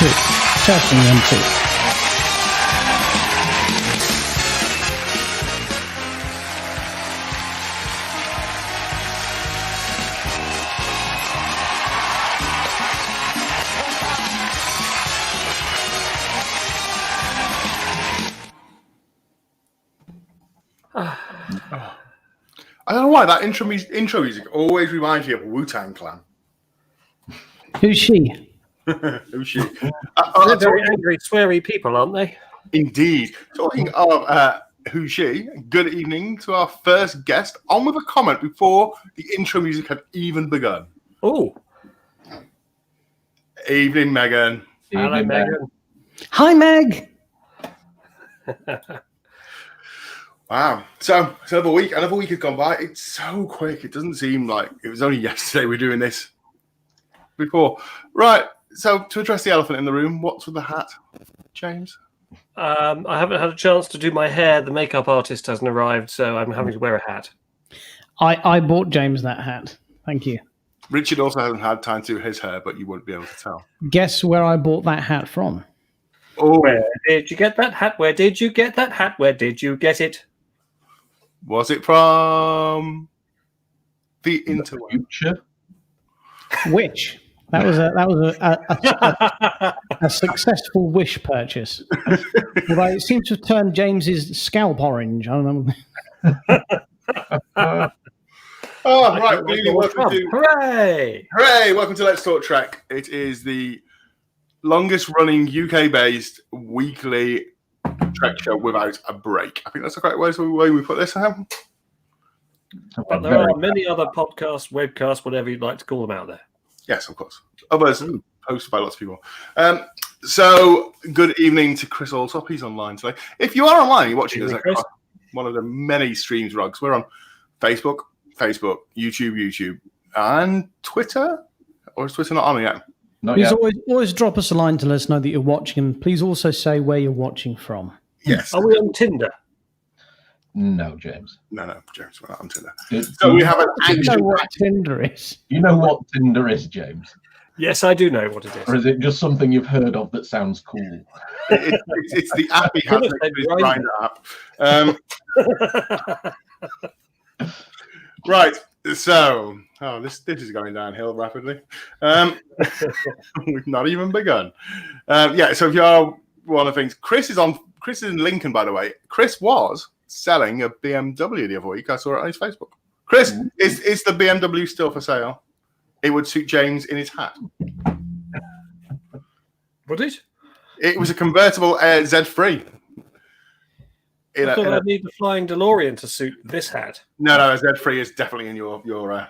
1, 2. Testing 1, 2. I don't know why that intro music always reminds me of Wu-Tang Clan. Who's she? Who's she? They're very angry, sweary people, aren't they? Indeed. Talking of who's she, good evening to our first guest. On with a comment before the intro music had even begun. Oh. Evening, Megan. Hello, Megan. Hi, Meg. Wow. So another week has gone by. It's so quick. It doesn't seem like it was only yesterday we were doing this before. Right. So to address the elephant in the room, what's with the hat, James? I haven't had a chance to do my hair. The makeup artist hasn't arrived, so I'm having to wear a hat. I bought James that hat. Thank you. Richard also hasn't had time to do his hair, but you wouldn't be able to tell. Guess where I bought that hat from? Oh, Where did you get that hat? Where did you get that hat? Where did you get it? was it from the interweb? Which? That was a successful Wish purchase. Although it seems to have turned James's scalp orange. I don't know. Oh, right. Welcome to, Hooray! hooray! Welcome to Let's Talk Trek. It is the longest running UK-based weekly Trek show without a break. I think that's the correct way we put this. But there are many other podcasts, webcasts, whatever you'd like to call them out there. Yes, of course. Others posted by lots of people. So, good evening to Chris Allsop. He's online today. If you are online, you're watching us at one of the many streams rugs. We're on Facebook, YouTube, and Twitter. Or is Twitter not on yet? Please always drop us a line to let us know that you're watching, and please also say where you're watching from. Yes. Are we on Tinder? No, James. No, James, we're not on Tinder. So we have an You know what Tinder is? You know what Tinder is, James? Yes, I do know what it is. Or is it just something you've heard of that sounds cool? It's the app he has next to his Grindr app. Right. So, this is going downhill rapidly. We've not even begun. So if you are one of the things, Chris is in Lincoln, by the way. Chris was selling a BMW the other week. I saw it on his Facebook. Chris, is the BMW still for sale? It would suit James in his hat. Would it? It was a convertible Z3. I thought I'd need the flying DeLorean to suit this hat. No, Z3 is definitely in your head.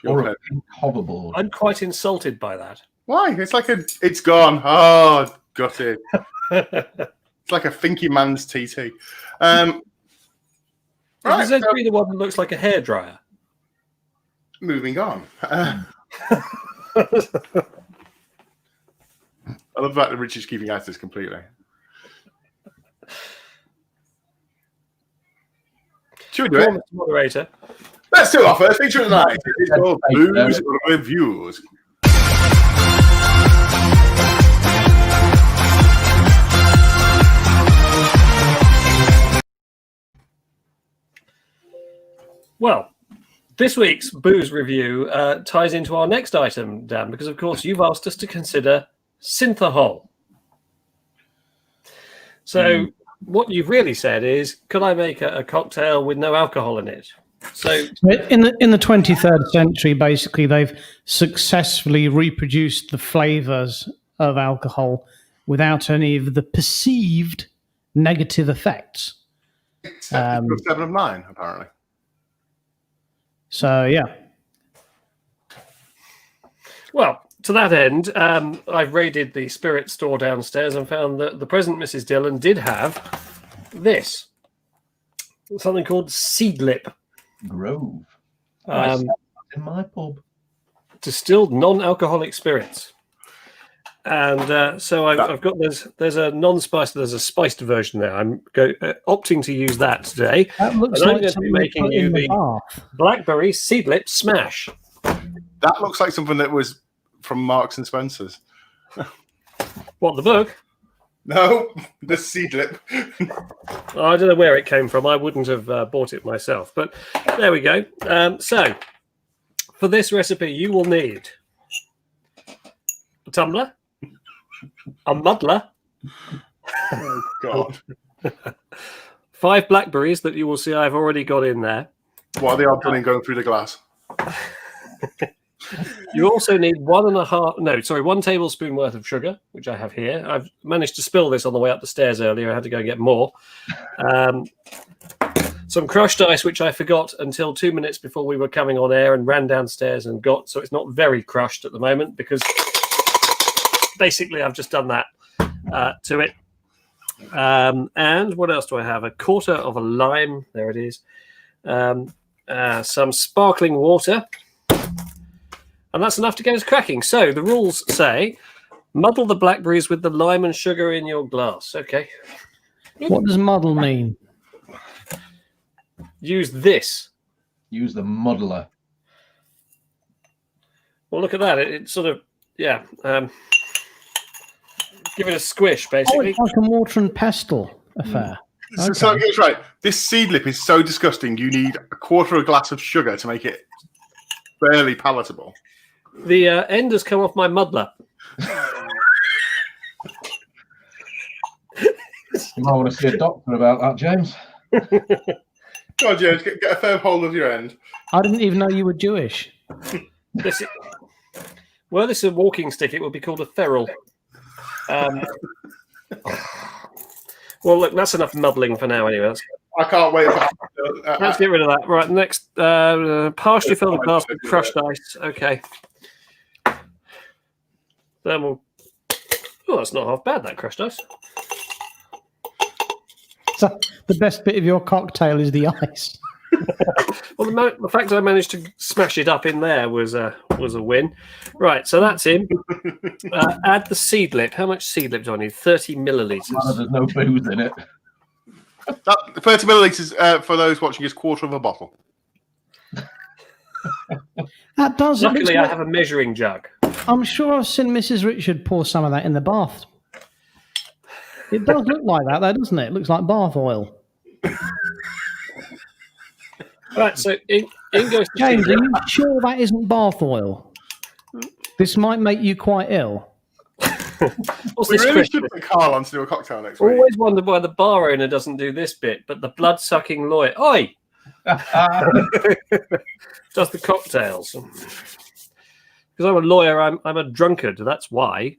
Hoverboard. I'm quite insulted by that. Why? It's gone. Oh, got it. It's like a Finky Man's TT. Right, Is Z3 the one that looks like a hairdryer? Moving on. I love the fact that Richard's keeping out of this completely. Should we do it? Moderator. Let's do our first feature tonight. It is called Booze Reviewz. Well, this week's booze review ties into our next item, Dan, because, of course, you've asked us to consider synthahol. So what you've really said is, could I make a cocktail with no alcohol in it? So in the 23rd century, basically, they've successfully reproduced the flavors of alcohol without any of the perceived negative effects. Except for 7 of 9, apparently. So, yeah. Well, to that end, I've raided the spirit store downstairs and found that the present Mrs. Dillon did have this. Something called Seedlip. Grove. In my pub. Distilled non-alcoholic spirits. And so I've got there's a non-spiced, there's a spiced version there. I'm opting to use that today. That looks and like I'm going to be making you the blackberry Seedlip smash. That looks like something that was from Marks and Spencer's. What, the book? No, the seedlip. Oh, I don't know where it came from. I wouldn't have bought it myself. But there we go. So, for this recipe, you will need a tumbler, a muddler, Oh, God. 5 blackberries that you will see I've already got in there. What are the odds on going through the glass? You also need 1 tablespoon worth of sugar, which I have here. I've managed to spill this on the way up the stairs earlier. I had to go and get more. Some crushed ice, which I forgot until 2 minutes before we were coming on air and ran downstairs and got. So it's not very crushed at the moment because basically I've just done that to it. And what else do I have? 1/4 of a lime. There it is. Some sparkling water. And that's enough to get us cracking. So the rules say, muddle the blackberries with the lime and sugar in your glass. Okay. What does muddle mean? Use this. Use the muddler. Well, look at that. It sort of, yeah. Give it a squish, Oh, basically. it's like a mortar and pestle affair. So it's right. This seedlip is so disgusting. You need 1/4 of a glass of sugar to make it barely palatable. The end has come off my muddler. You might want to see a doctor about that, James. Go on, James, get a firm hold of your end. I didn't even know you were Jewish. Were this a walking stick, it would be called a ferrule. Well, look, that's enough muddling for now anyway. I can't wait. Let's get rid of that. Right, next, partially filled a glass with crushed ice. Okay. Then we'll... Oh, that's not half bad, that crushed ice. So the best bit of your cocktail is the ice. Well, the fact that I managed to smash it up in there was a win. Right, so that's in. Add the seedlip. How much seedlip do I need? 30 millilitres. There's no booze in it. 30 millilitres for those watching is 1/4 of a bottle. That does. Luckily, I have a measuring jug. I'm sure I've seen Mrs. Richard pour some of that in the bath. It does look like that, though, doesn't it? It looks like bath oil. Right, so in goes the James, are seedlip. you sure that isn't bath oil? This might make you quite ill. What's We this really question? should put Carl on to do a cocktail next week. Always wondered why the bar owner doesn't do this bit, but the blood-sucking lawyer, oi, does the cocktails. Because I'm a lawyer, I'm a drunkard. That's why.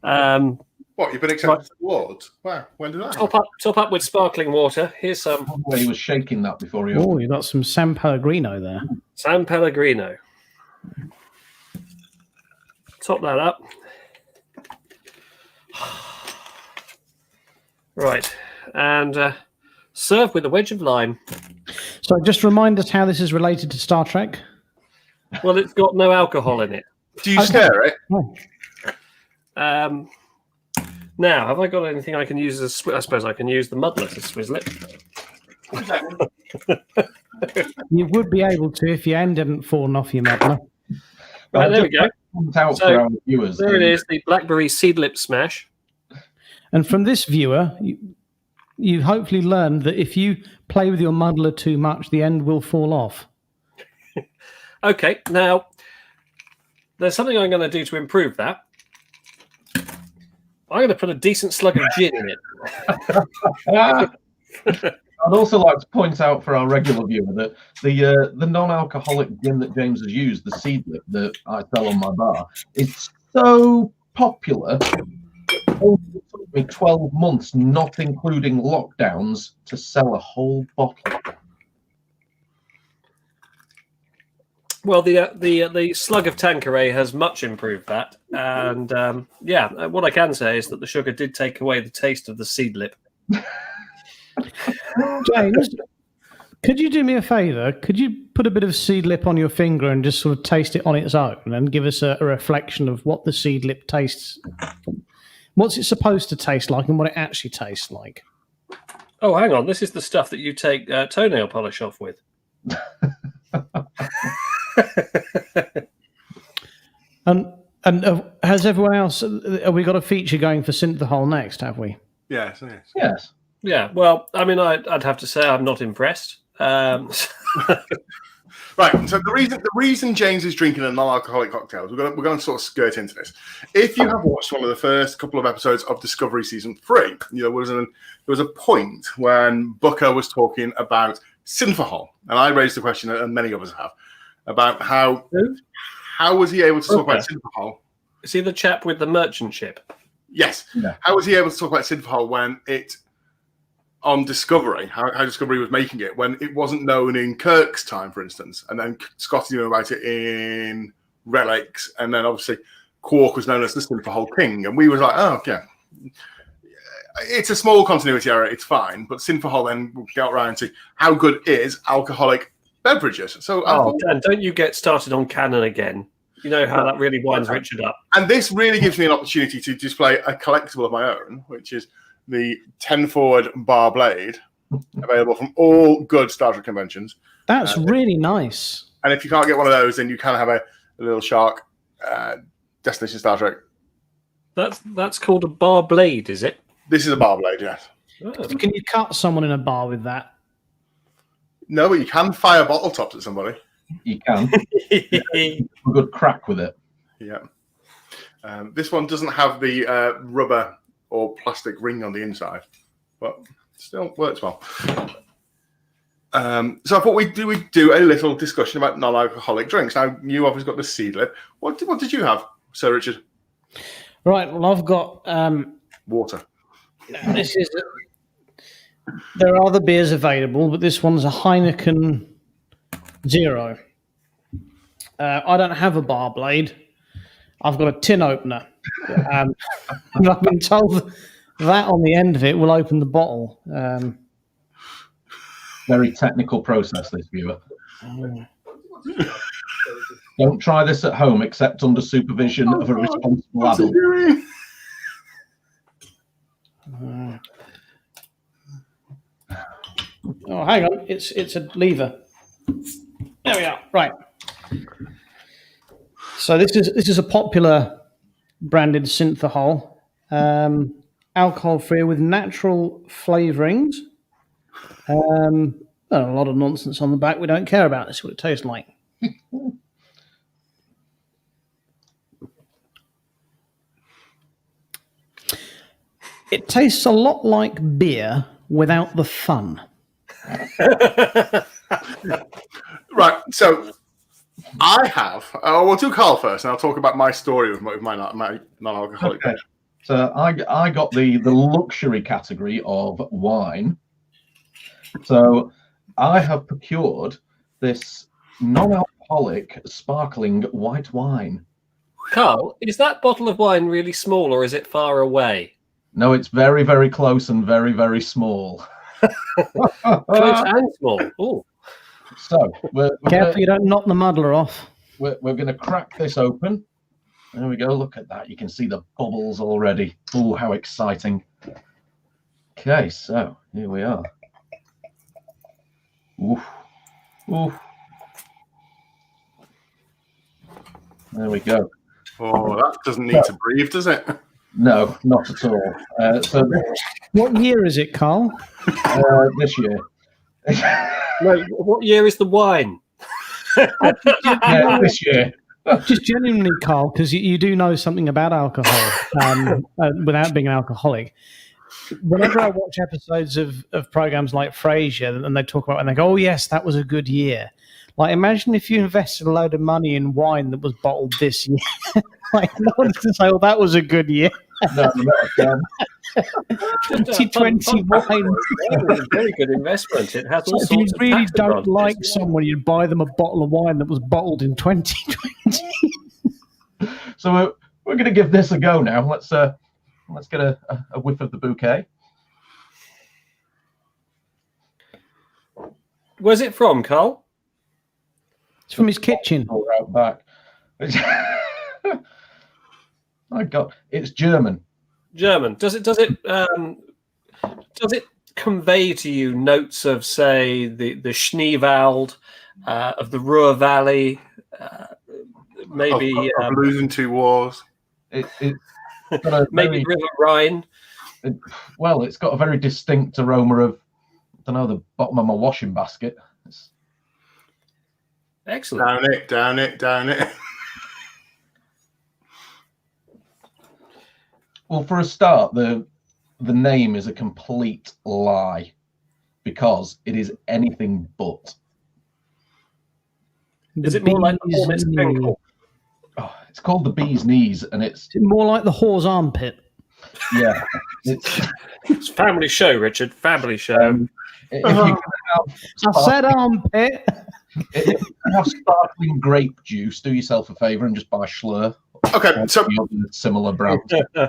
What, you've been accepted to the awards? Wow, when did that happen? Top up with sparkling water. Here's some Well, he was shaking that before he Oh, opened. you've got some San Pellegrino there. San Pellegrino. Top that up. Right, and serve with a wedge of lime. So just remind us how this is related to Star Trek. Well, it's got no alcohol in it. Do you stir it? Oh. Now, have I got anything I can use as I suppose I can use the muddler to swizzle it. You would be able to if your end hadn't fallen off your muddler. Right, there we go. Out So, for our viewers. There it is, the blackberry seedlip smash. And from this viewer, you hopefully learned that if you play with your muddler too much, the end will fall off. Okay, now there's something I'm going to do to improve that. I'm going to put a decent slug of gin in it. I'd also like to point out for our regular viewer that the non-alcoholic gin that James has used, the seedlip that I sell on my bar, is so popular. It only took me 12 months, not including lockdowns, to sell a whole bottle. Well, the slug of Tanqueray has much improved that, and what I can say is that the sugar did take away the taste of the seedlip. James, could you do me a favour? Could you put a bit of seedlip on your finger and just sort of taste it on its own and give us a reflection of what the seedlip tastes? What's it supposed to taste like and what it actually tastes like? Oh, hang on. This is the stuff that you take toenail polish off with. And And has everyone else? Have we got a feature going for Synthahol next? Have we? Yes. Yes. Yeah. Well, I mean, I'd have to say I'm not impressed. Right. So the reason James is drinking a non-alcoholic cocktails, we're going to sort of skirt into this. If you have watched one of the first couple of episodes of Discovery season 3, there was a point when Booker was talking about Synthahol, and I raised the question, and many of us have, about how was he able to talk about Synthahol? Is he the chap with the merchant ship? Yes. Yeah. How was he able to talk about Synthahol when it on Discovery, how Discovery was making it when it wasn't known in Kirk's time, for instance, and then Scotty knew about it in Relics, and then obviously Quark was known as the Synthahol King, and we was like, oh yeah, it's a small continuity error, it's fine, but Synthahol then we'll get around to how good is alcoholic beverages. So Dan, don't you get started on canon again. You know how that really winds Richard up. And this really gives me an opportunity to display a collectible of my own, which is the 10 forward bar blade, available from all good Star Trek conventions. That's really nice. And if you can't get one of those, then you can have a little shark Destination Star Trek. That's called a bar blade, is it? This is a bar blade, yes. Oh. Can you cut someone in a bar with that? No, but you can fire bottle tops at somebody. You can. A good crack with it. Yeah. This one doesn't have the rubber or plastic ring on the inside, but still works well. So I thought we'd do a little discussion about non-alcoholic drinks. Now, you obviously got the Seedlip. What did you have, Sir Richard? Right. Well, I've got Water. this is. There are other beers available, but this one's a Heineken Zero. I don't have a bar blade. I've got a tin opener. And I've been told that on the end of it will open the bottle. Very technical process, this viewer. Don't try this at home except under supervision of a responsible adult. Oh, hang on. It's a lever. There we are. Right. So this is a popular branded Synthahol, alcohol-free with natural flavourings. A lot of nonsense on the back. We don't care about this. What it tastes like. It tastes a lot like beer without the fun. Right, so I have. We'll do Carl first, and I'll talk about my story with my non-alcoholic. Okay. So I got the luxury category of wine. So I have procured this non-alcoholic sparkling white wine. Carl, is that bottle of wine really small or is it far away? No, it's very, very close and very, very small. Close and small. Ooh. So we're Careful you don't knock the muddler off. we're going to crack this open. There we go. Look at that. You can see the bubbles already. Oh, how exciting. Okay, so here we are. Oof. Oof. There we go. Oh, that doesn't need to breathe, does it? No, not at all. So What year is it, Carl? this year. No, what year is the wine? Yeah, this year. Just genuinely, Carl, because you do know something about alcohol without being an alcoholic. Whenever I watch episodes of programs like Frasier and they talk about and they go, oh, yes, that was a good year. Like, imagine if you invested a load of money in wine that was bottled this year. Like, no one's going to say, oh, that was a good year. No, not 2020 wine. It's a very good investment. It has all So if you sorts of really tax don't advantages. like someone, you'd buy them a bottle of wine that was bottled in 2020. So we're going to give this a go now. Let's get a whiff of the bouquet. Where's it from, Carl? It's from his kitchen. Or out back. My God, it's German. German. Does it convey to you notes of, say, the Schneewald, of the Ruhr Valley, maybe of losing 2 wars. It's got a maybe very, River Rhine. it's got a very distinct aroma of, I don't know, the bottom of my washing basket. Excellent. Down it. Well, for a start, the name is a complete lie because it is anything but. Is it more like the Hornet's ankle? Oh, it's called the bee's knees, and it's more like the whore's armpit. Yeah, it's family show, Richard. Family show. If you can I said armpit. if you can have sparkling grape juice, do yourself a favour and just buy Schlur. Okay, so similar brand.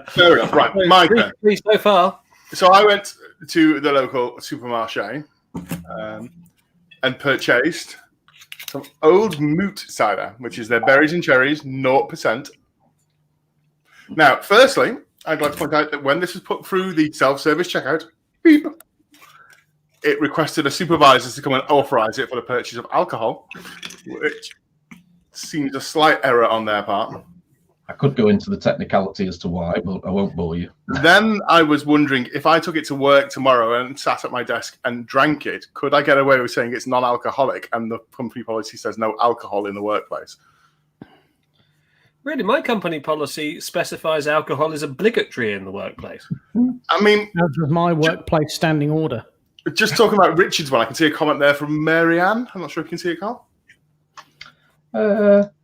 fair enough. Right, my turn. Three so far. So I went to the local supermarché and purchased some Old Moot cider, which is their berries and cherries, 0%. Now, firstly, I'd like to point out that when this was put through the self-service checkout, beep, it requested a supervisor to come and authorize it for the purchase of alcohol, which seems a slight error on their part. I could go into the technicality as to why, but I won't bore you. Then I was wondering if I took it to work tomorrow and sat at my desk and drank it, could I get away with saying it's non-alcoholic and the company policy says no alcohol in the workplace? Really, my company policy specifies alcohol is obligatory in the workplace. I mean, that was my workplace standing order. Just talking about Richard's one, I can see a comment there from Mary Ann. I'm not sure if you can see it, Carl.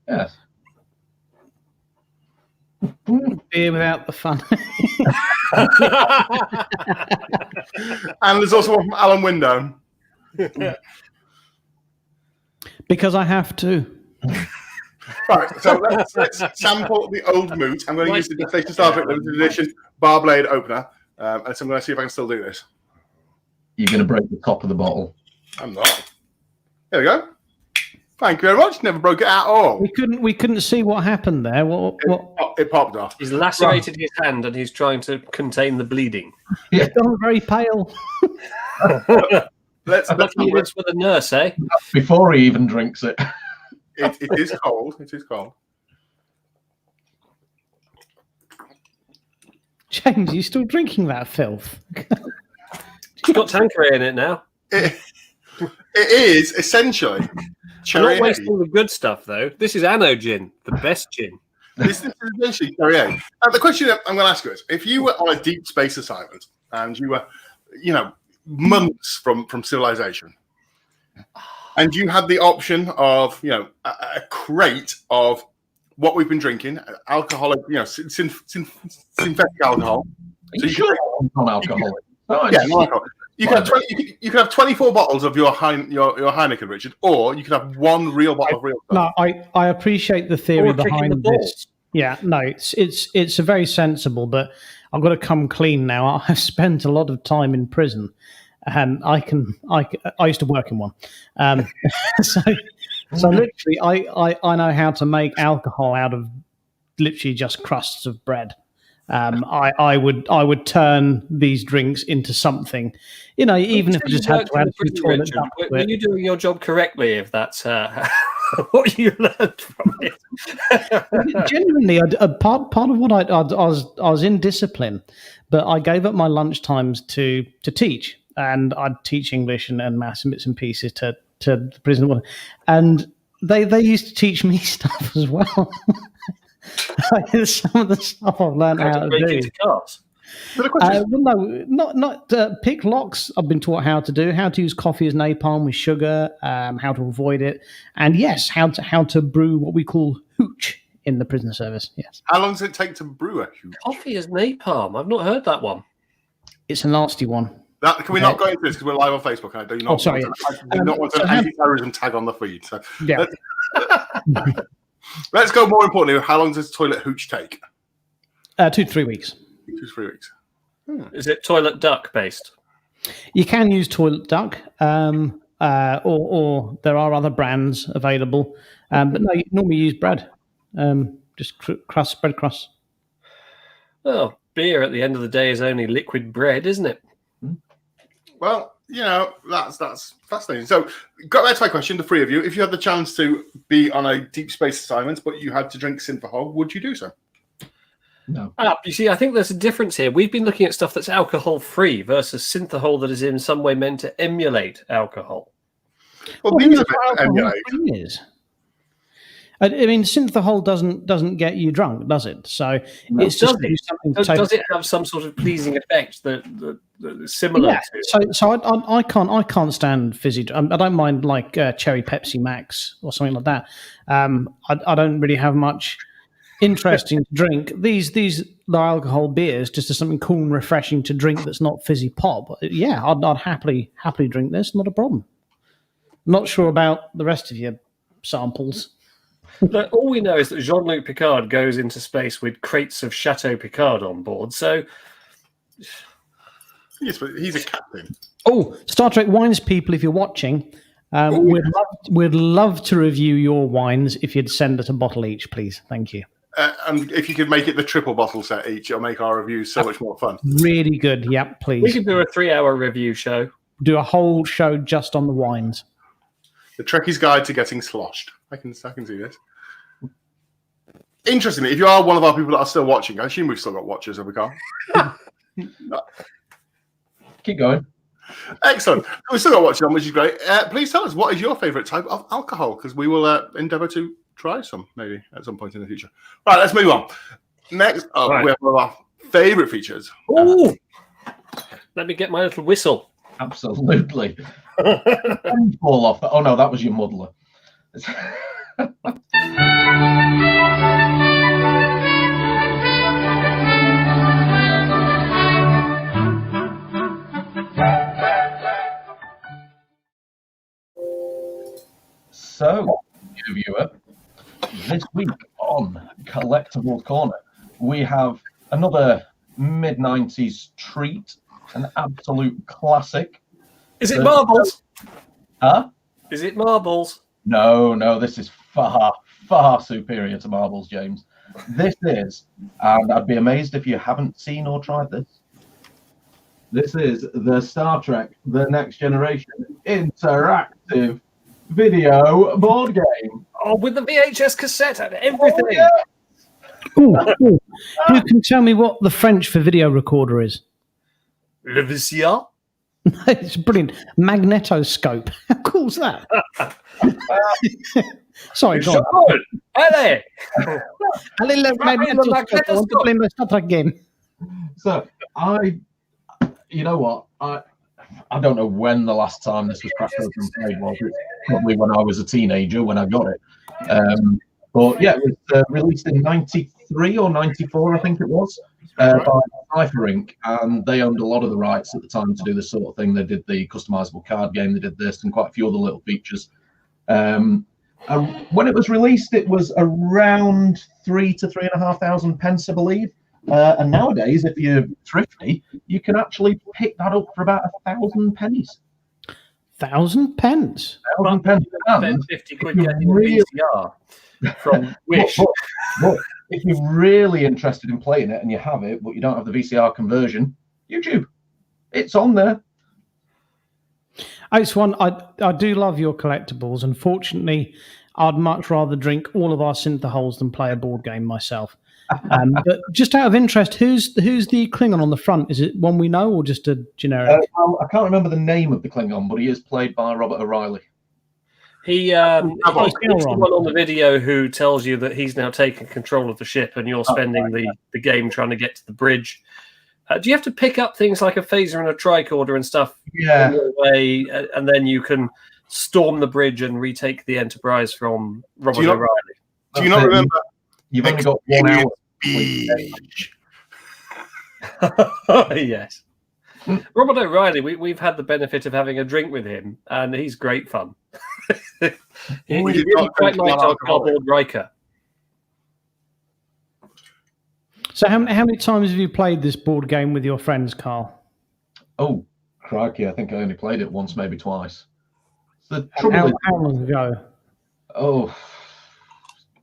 Yes. Beer without the fun. And there's also one from Alan Window. Because I have to. Right, so let's sample the Old Moot. I'm going to use the Station Starbucks Limited Edition Bar Blade Opener. And so I'm going to see if I can still do this. You're going to break the top of the bottle. I'm not. There we go. Thank you very much. Never broke it at all. We couldn't see what happened there. It popped off. He's lacerated his hand and he's trying to contain the bleeding. Yeah, I'm very pale. Let's with the nurse, eh? Before he even drinks it. It is cold. It is cold. James, are you still drinking that filth? It's got Tanqueray in it now. It is essentially cherry. I'm not wasting the good stuff, though. This is Anno gin, the best gin. This is essentially cherry egg. The question that I'm going to ask you is, if you were on a deep space assignment and you were, months from civilization, and you had the option of, a crate of what we've been drinking, alcoholic, synthetic alcohol. So you sure non-alcoholic? Non-alcoholic. You could have 24 bottles of your Heineken, Richard, or you could have one real bottle of real stuff. No, I appreciate the theory behind this. Yeah, no, it's a very sensible, but I've got to come clean now. I've spent a lot of time in prison, and I used to work in one. So literally, I know how to make alcohol out of literally just crusts of bread. I would turn these drinks into something, even if I just had to add some toilet duck to it. Were you doing your job correctly? If that's what you learned from it. Genuinely, part of what I was in discipline, but I gave up my lunch times to teach, and I'd teach English and maths and bits and pieces to the prison, and they used to teach me stuff as well. Some of the stuff I've learned how to do. Not pick locks. I've been taught how to do, how to use coffee as napalm with sugar, how to avoid it, and yes, how to brew what we call hooch in the prison service. Yes. How long does it take to brew a hooch? Coffee as napalm. I've not heard that one. It's a nasty one. Can we not go into this because we're live on Facebook? I do not. I do not want an anti-terrorism tag on the feed. So yeah. Let's go more importantly. How long does toilet hooch take? 2 to 3 weeks. 2 to 3 weeks. Is it toilet duck based? You can use toilet duck, or there are other brands available. But no, you normally use bread, just bread crust. Well, beer at the end of the day is only liquid bread, isn't it? Well, that's fascinating. So, got back to my question, the three of you. If you had the chance to be on a deep space assignment, but you had to drink synthahol, would you do so? No. You see, I think there's a difference here. We've been looking at stuff that's alcohol-free versus synthahol that is in some way meant to emulate alcohol. Well, Well, these that's are what alcohol emulate. is. I mean, synthahol doesn't get you drunk, does it? So it's just something. Does it have some sort of pleasing effect that is similar? Yeah. To? So I can't stand fizzy. I don't mind like cherry Pepsi Max or something like that. I don't really have much interest in drink. These low alcohol beers just as something cool and refreshing to drink that's not fizzy pop. Yeah, I'd happily drink this. Not a problem. Not sure about the rest of your samples. But all we know is that Jean-Luc Picard goes into space with crates of Chateau Picard on board. So, Yes, but he's a captain. Oh, Star Trek wines people, if you're watching, we'd love to review your wines. If you'd send us a bottle each, please. Thank you. And if you could make it the triple bottle set each, it'll make our reviews so much more fun. Really good. Yep, we please. could do a 3-hour review show. Do a whole show just on the wines. The Trekkie's Guide to Getting Sloshed. I can see this. Interestingly, if you are one of our people that are still watching, I assume we've still got watchers, have we, Carl? Keep going. Excellent. We've still got watchers on, which is great. Please tell us, what is your favourite type of alcohol? Because we will endeavour to try some, maybe, at some point in the future. Right, let's move on. Next up, we have one of our favourite features. Oh, let me get my little whistle. Absolutely. Fall off. Oh no, that was your muddler. So, new viewer, this week on Collectables Corner, we have another mid-90s treat, an absolute classic. Is it marbles? Huh? Is it marbles? No, this is far superior to marbles, James. This is, and I'd be amazed if you haven't seen or tried this. This is the Star Trek The Next Generation interactive video board game. Oh, with the VHS cassette and everything. Oh, yeah. Ooh. Who can tell me what the French for video recorder is? Le VCR? It's brilliant. Magnetoscope. How cool's that? Sorry, go on. Allez! Allez, le magnetoscope. I want to play my Star Trek game. So, you know what? I don't know when the last time this was cracked open and played was. It's probably when I was a teenager when I got it. But yeah, it was released in 93 or 94, I think it was, by Cypher Inc. And they owned a lot of the rights at the time to do this sort of thing. They did the customizable card game, they did this, and quite a few other little features. And when it was released, it was around 3,000 to 3,500 pence, I believe. And nowadays, if you're thrifty, you can actually pick that up for about 1,000 pennies. 1,000 pence? 1,000 pence. Spend 50 quid getting a VCR from Wish. But if you're really interested in playing it and you have it, but you don't have the VCR conversion, YouTube. It's on there. It's one, I do love your collectibles. Unfortunately, I'd much rather drink all of our synthaholes than play a board game myself. But just out of interest, who's the Klingon on the front? Is it one we know or just a generic? I can't remember the name of the Klingon, but he is played by Robert O'Reilly. He's the one on the video who tells you that he's now taken control of the ship and you're spending the game trying to get to the bridge. Do you have to pick up things like a phaser and a tricorder and stuff Yeah. on your way, and then you can storm the bridge and retake the Enterprise from Robert O'Reilly? Do you not remember? You've only got 1 hour. Beach. Yes. Robert O'Reilly, we've had the benefit of having a drink with him, and he's great fun. He really quite liked our cardboard Riker. So how many times have you played this board game with your friends, Carl? Oh, crikey, I think I only played it once, maybe twice. The How trouble is, long ago?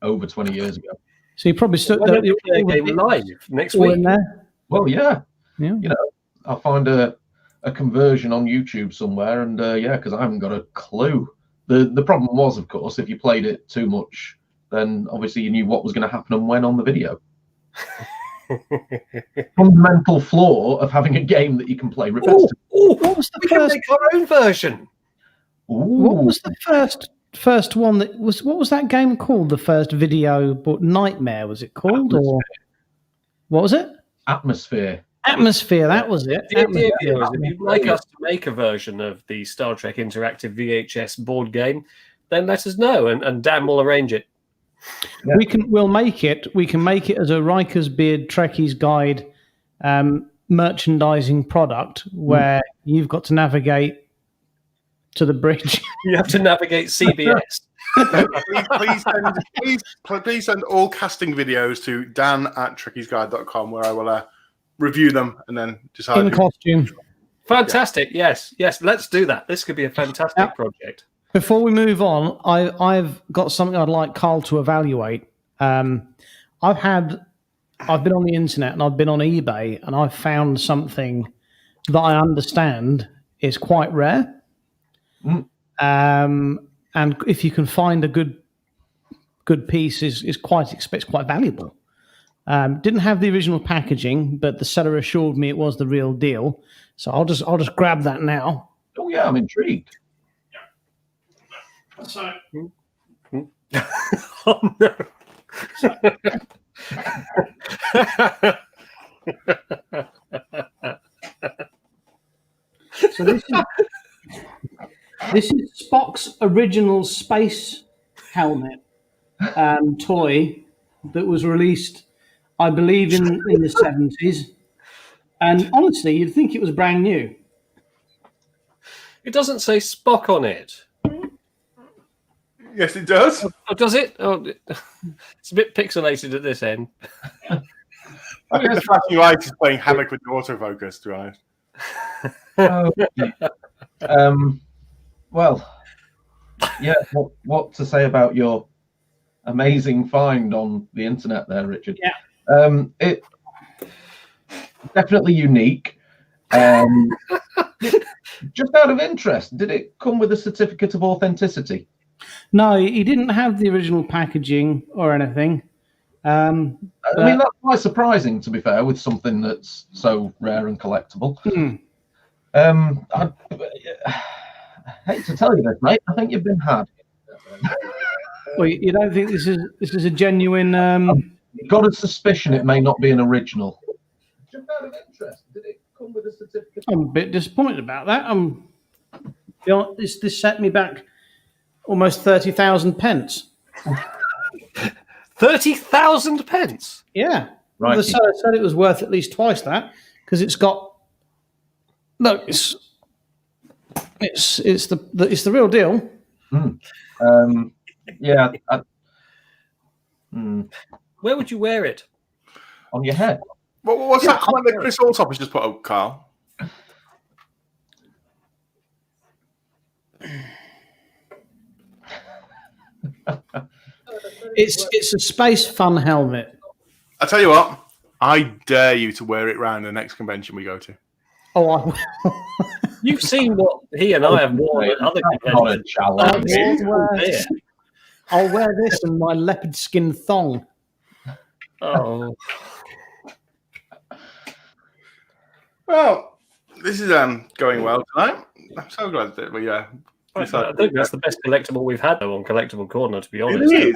over 20 years ago. So you probably still Why don't we play a game live next all week? in there? Well, yeah. Yeah. You know, I'll find a a conversion on YouTube somewhere, and yeah, because I haven't got a clue. The problem was, of course, if you played it too much, then obviously you knew what was going to happen and when on the video. Fundamental flaw of having a game that you can play repetitively. What was the We can first? make our own version. What was the first one that was? What was that game called? The first video, but Nightmare was it called, or what was it? Atmosphere. Atmosphere. That was it. The idea Atmosphere. is if you'd like us to make a version of the Star Trek Interactive VHS board game, then let us know, and Dan will arrange it. Yeah. We'll make it. We can make it as a Riker's Beard Trekkie's Guide merchandising product where you've got to navigate to the bridge. You have to navigate CBS. please send all casting videos to dan@trekkiesguide.com, where I will review them and then decide. In costume. Fantastic. Yes. Let's do that. This could be a fantastic project. Before we move on, I've got something I'd like Carl to evaluate. I've been on the internet and I've been on eBay and I've found something that I understand is quite rare. And if you can find a good piece, is quite valuable. Didn't have the original packaging, but the seller assured me it was the real deal. So I'll just grab that now. Oh yeah, I'm intrigued. So, Oh no. so this is Spock's original space helmet toy that was released, I believe, in the 70s. And honestly, you'd think it was brand new. It doesn't say Spock on it. Yes, it does. Oh, does it? Oh, it's a bit pixelated at this end. I think the flashing light is playing havoc with the autofocus, to be honest. Well, yeah. What to say about your amazing find on the internet there, Richard? Yeah. It definitely unique. Just out of interest, did it come with a certificate of authenticity? No, he didn't have the original packaging or anything. I mean, that's quite surprising, to be fair, with something that's so rare and collectible. I hate to tell you this, mate. I think you've been had. Well, you don't think this is a genuine? Got a suspicion it may not be an original. Just out of interest, did it come with a certificate? I'm a bit disappointed about that. This set me back almost 30,000 pence. 30,000 pence. Yeah, Right. The seller said it was worth at least twice that because it's got. Look, it's the real deal. Yeah. Where would you wear it? On your head. What's that comment that Chris Alltop has just put up, Carl? It's a space fun helmet. I tell you what, I dare you to wear it round the next convention we go to. Oh, I will. You've seen what he and I have worn at other Not a conventions. challenge. I'll wear this and my leopard skin thong. Oh, Well, this is going well tonight. I'm so glad that we I think that's the best collectible we've had though on Collectible Corner, to be honest. It is.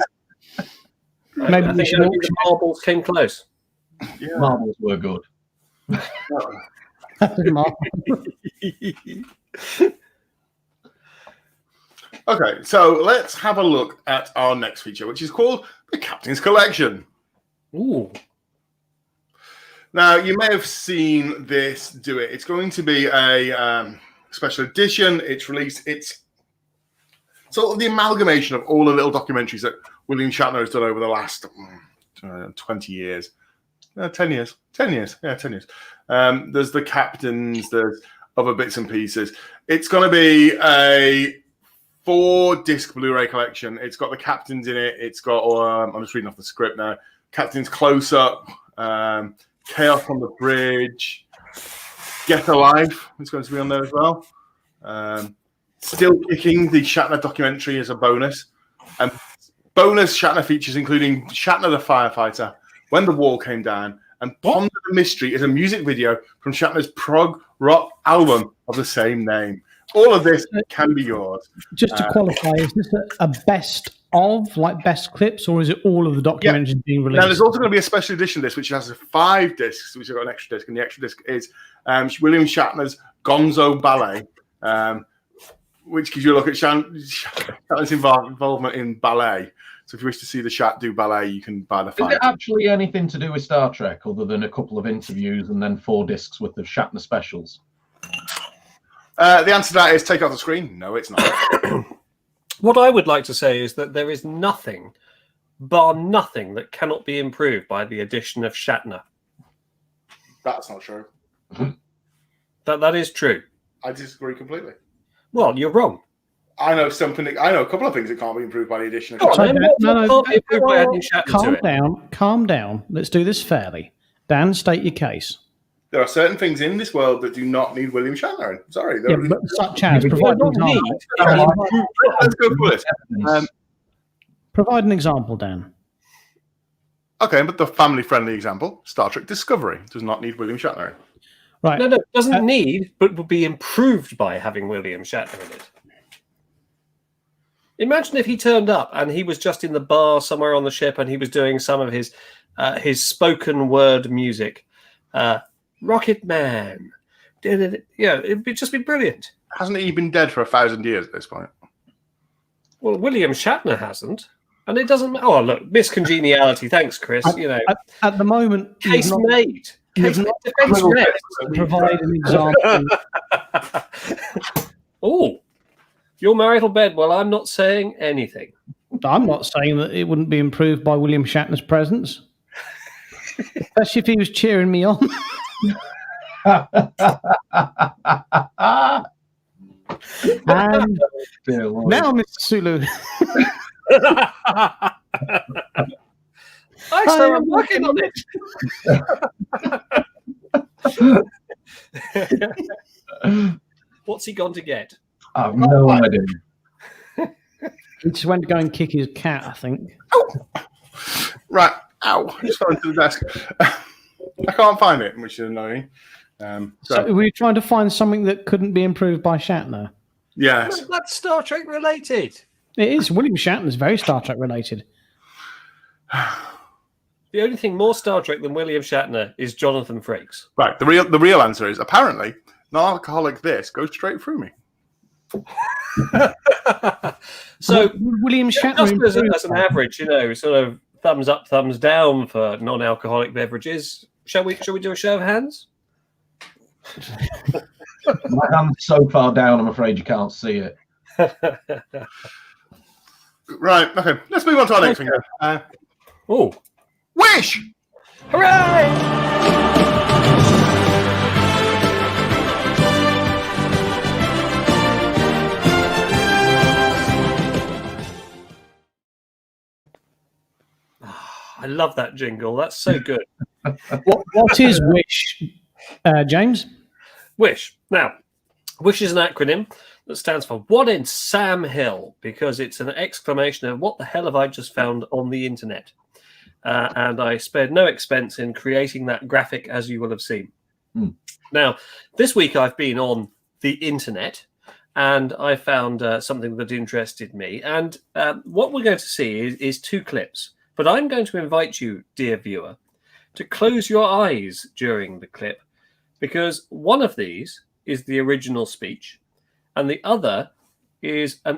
Maybe I we think should only the marbles came close. Yeah. Marbles were good. Okay, so let's have a look at our next feature, which is called the Captain's Collection. Ooh. Now, you may have seen this do it. It's going to be a special edition. It's released. It's sort of the amalgamation of all the little documentaries that William Shatner has done over the last 20 years. 10 years. 10 years. Yeah, 10 years. There's the captains. There's other bits and pieces. It's going to be a 4-disc Blu-ray collection. It's got the captains in it. It's got, I'm just reading off the script now, Captain's Close-Up, Chaos on the Bridge, Get Alive is going to be on there as well. Still Kicking, the Shatner documentary, is a bonus. Bonus Shatner features including Shatner the Firefighter, When the Wall Came Down, and Ponder the Mystery is a music video from Shatner's prog rock album of the same name. All of this can be yours. Just to qualify, is this a best of, like best clips, or is it all of the documentaries being released? Now, there's also going to be a special edition of this, which has 5 discs, which have got an extra disc, and the extra disc is William Shatner's Gonzo Ballet, which gives you a look at Shatner's involvement in ballet. So if you wish to see the Shat do ballet, you can buy the 5. Is it actually anything to do with Star Trek other than a couple of interviews and then 4 discs worth of Shatner specials? The answer to that is take off the screen. No, it's not. What I would like to say is that there is nothing, bar nothing, that cannot be improved by the addition of Shatner. That's not true. That is true. I disagree completely. Well, you're wrong. I know a couple of things that can't be improved by the addition of Go on, Shatner. then. What can't be improved by adding Shatner to it? Calm down. Let's do this fairly. Dan, state your case. There are certain things in this world that do not need William Shatner in. Sorry. Yeah, but such as provide an example. Let's go for it. Provide an example, Dan. Okay, but the family-friendly example, Star Trek Discovery, does not need William Shatner in. Right. No, it doesn't need, but would be improved by having William Shatner in it. Imagine if he turned up and he was just in the bar somewhere on the ship and he was doing some of his spoken word music. Rocket Man. Yeah, it'd just be brilliant. Hasn't he been dead for 1,000 years at this point? Well, William Shatner hasn't. And it doesn't... Oh, look, miscongeniality. Thanks, Chris. At the moment... Case made. Case made. Provide an example. Oh, your marital bed. Well, I'm not saying anything. I'm not saying that it wouldn't be improved by William Shatner's presence. Especially if he was cheering me on. And now, Mr. Sulu. I'm working on it. What's he gone to get? I have no idea. He just went to go and kick his cat, I think. Oh. Right. Ow. I just fell into the desk. I can't find it, which is annoying. So we're trying to find something that couldn't be improved by Shatner. Yes. Well, that's Star Trek related. It is. William Shatner's very Star Trek related. The only thing more Star Trek than William Shatner is Jonathan Frakes. Right. The real answer is apparently non-alcoholic this goes straight through me. So William Shatner, just as an average, sort of thumbs up, thumbs down for non-alcoholic beverages. Shall we do a show of hands? My hand's so far down, I'm afraid you can't see it. Right. Okay. Let's move on to our next thing. Wish. Hooray! I love that jingle. That's so good. What is Wish, James? Wish. Now, Wish is an acronym that stands for What in Sam Hill, because it's an exclamation of what the hell have I just found on the internet? And I spared no expense in creating that graphic, as you will have seen. Now, this week I've been on the internet and I found something that interested me. And what we're going to see is 2 clips. But I'm going to invite you, dear viewer, to close your eyes during the clip, because one of these is the original speech and the other is a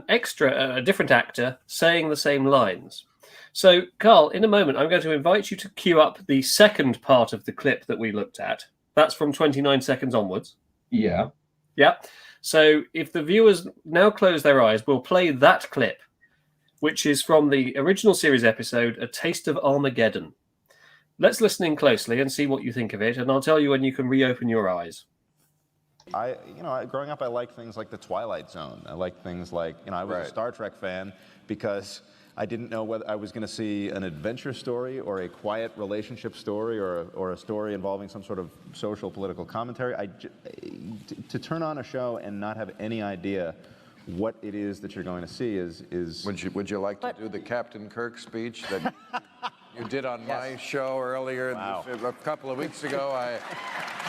different actor saying the same lines. So, Carl, in a moment, I'm going to invite you to cue up the second part of the clip that we looked at. That's from 29 seconds onwards. Yeah. Yeah. So if the viewers now close their eyes, we'll play that clip, which is from the original series episode, A Taste of Armageddon. Let's listen in closely and see what you think of it, and I'll tell you when you can reopen your eyes. Growing up, I liked things like The Twilight Zone. I liked things like, I was a Star Trek fan because I didn't know whether I was going to see an adventure story or a quiet relationship story or a story involving some sort of social political commentary. To turn on a show and not have any idea what it is that you're going to see is. Would you like to do the Captain Kirk speech that you did on my show earlier a couple of weeks ago?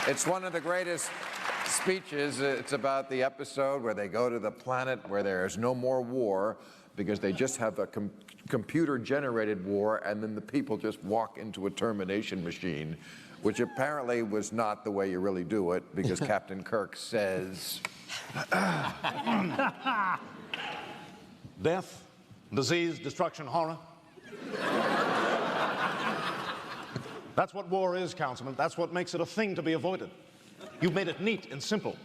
It's one of the greatest speeches. It's about the episode where they go to the planet where there's no more war because they just have a computer-generated war, and then the people just walk into a termination machine, which apparently was not the way you really do it, because Captain Kirk says... Death, disease, destruction, horror. That's what war is, Councilman. That's what makes it a thing to be avoided. You've made it neat and simple.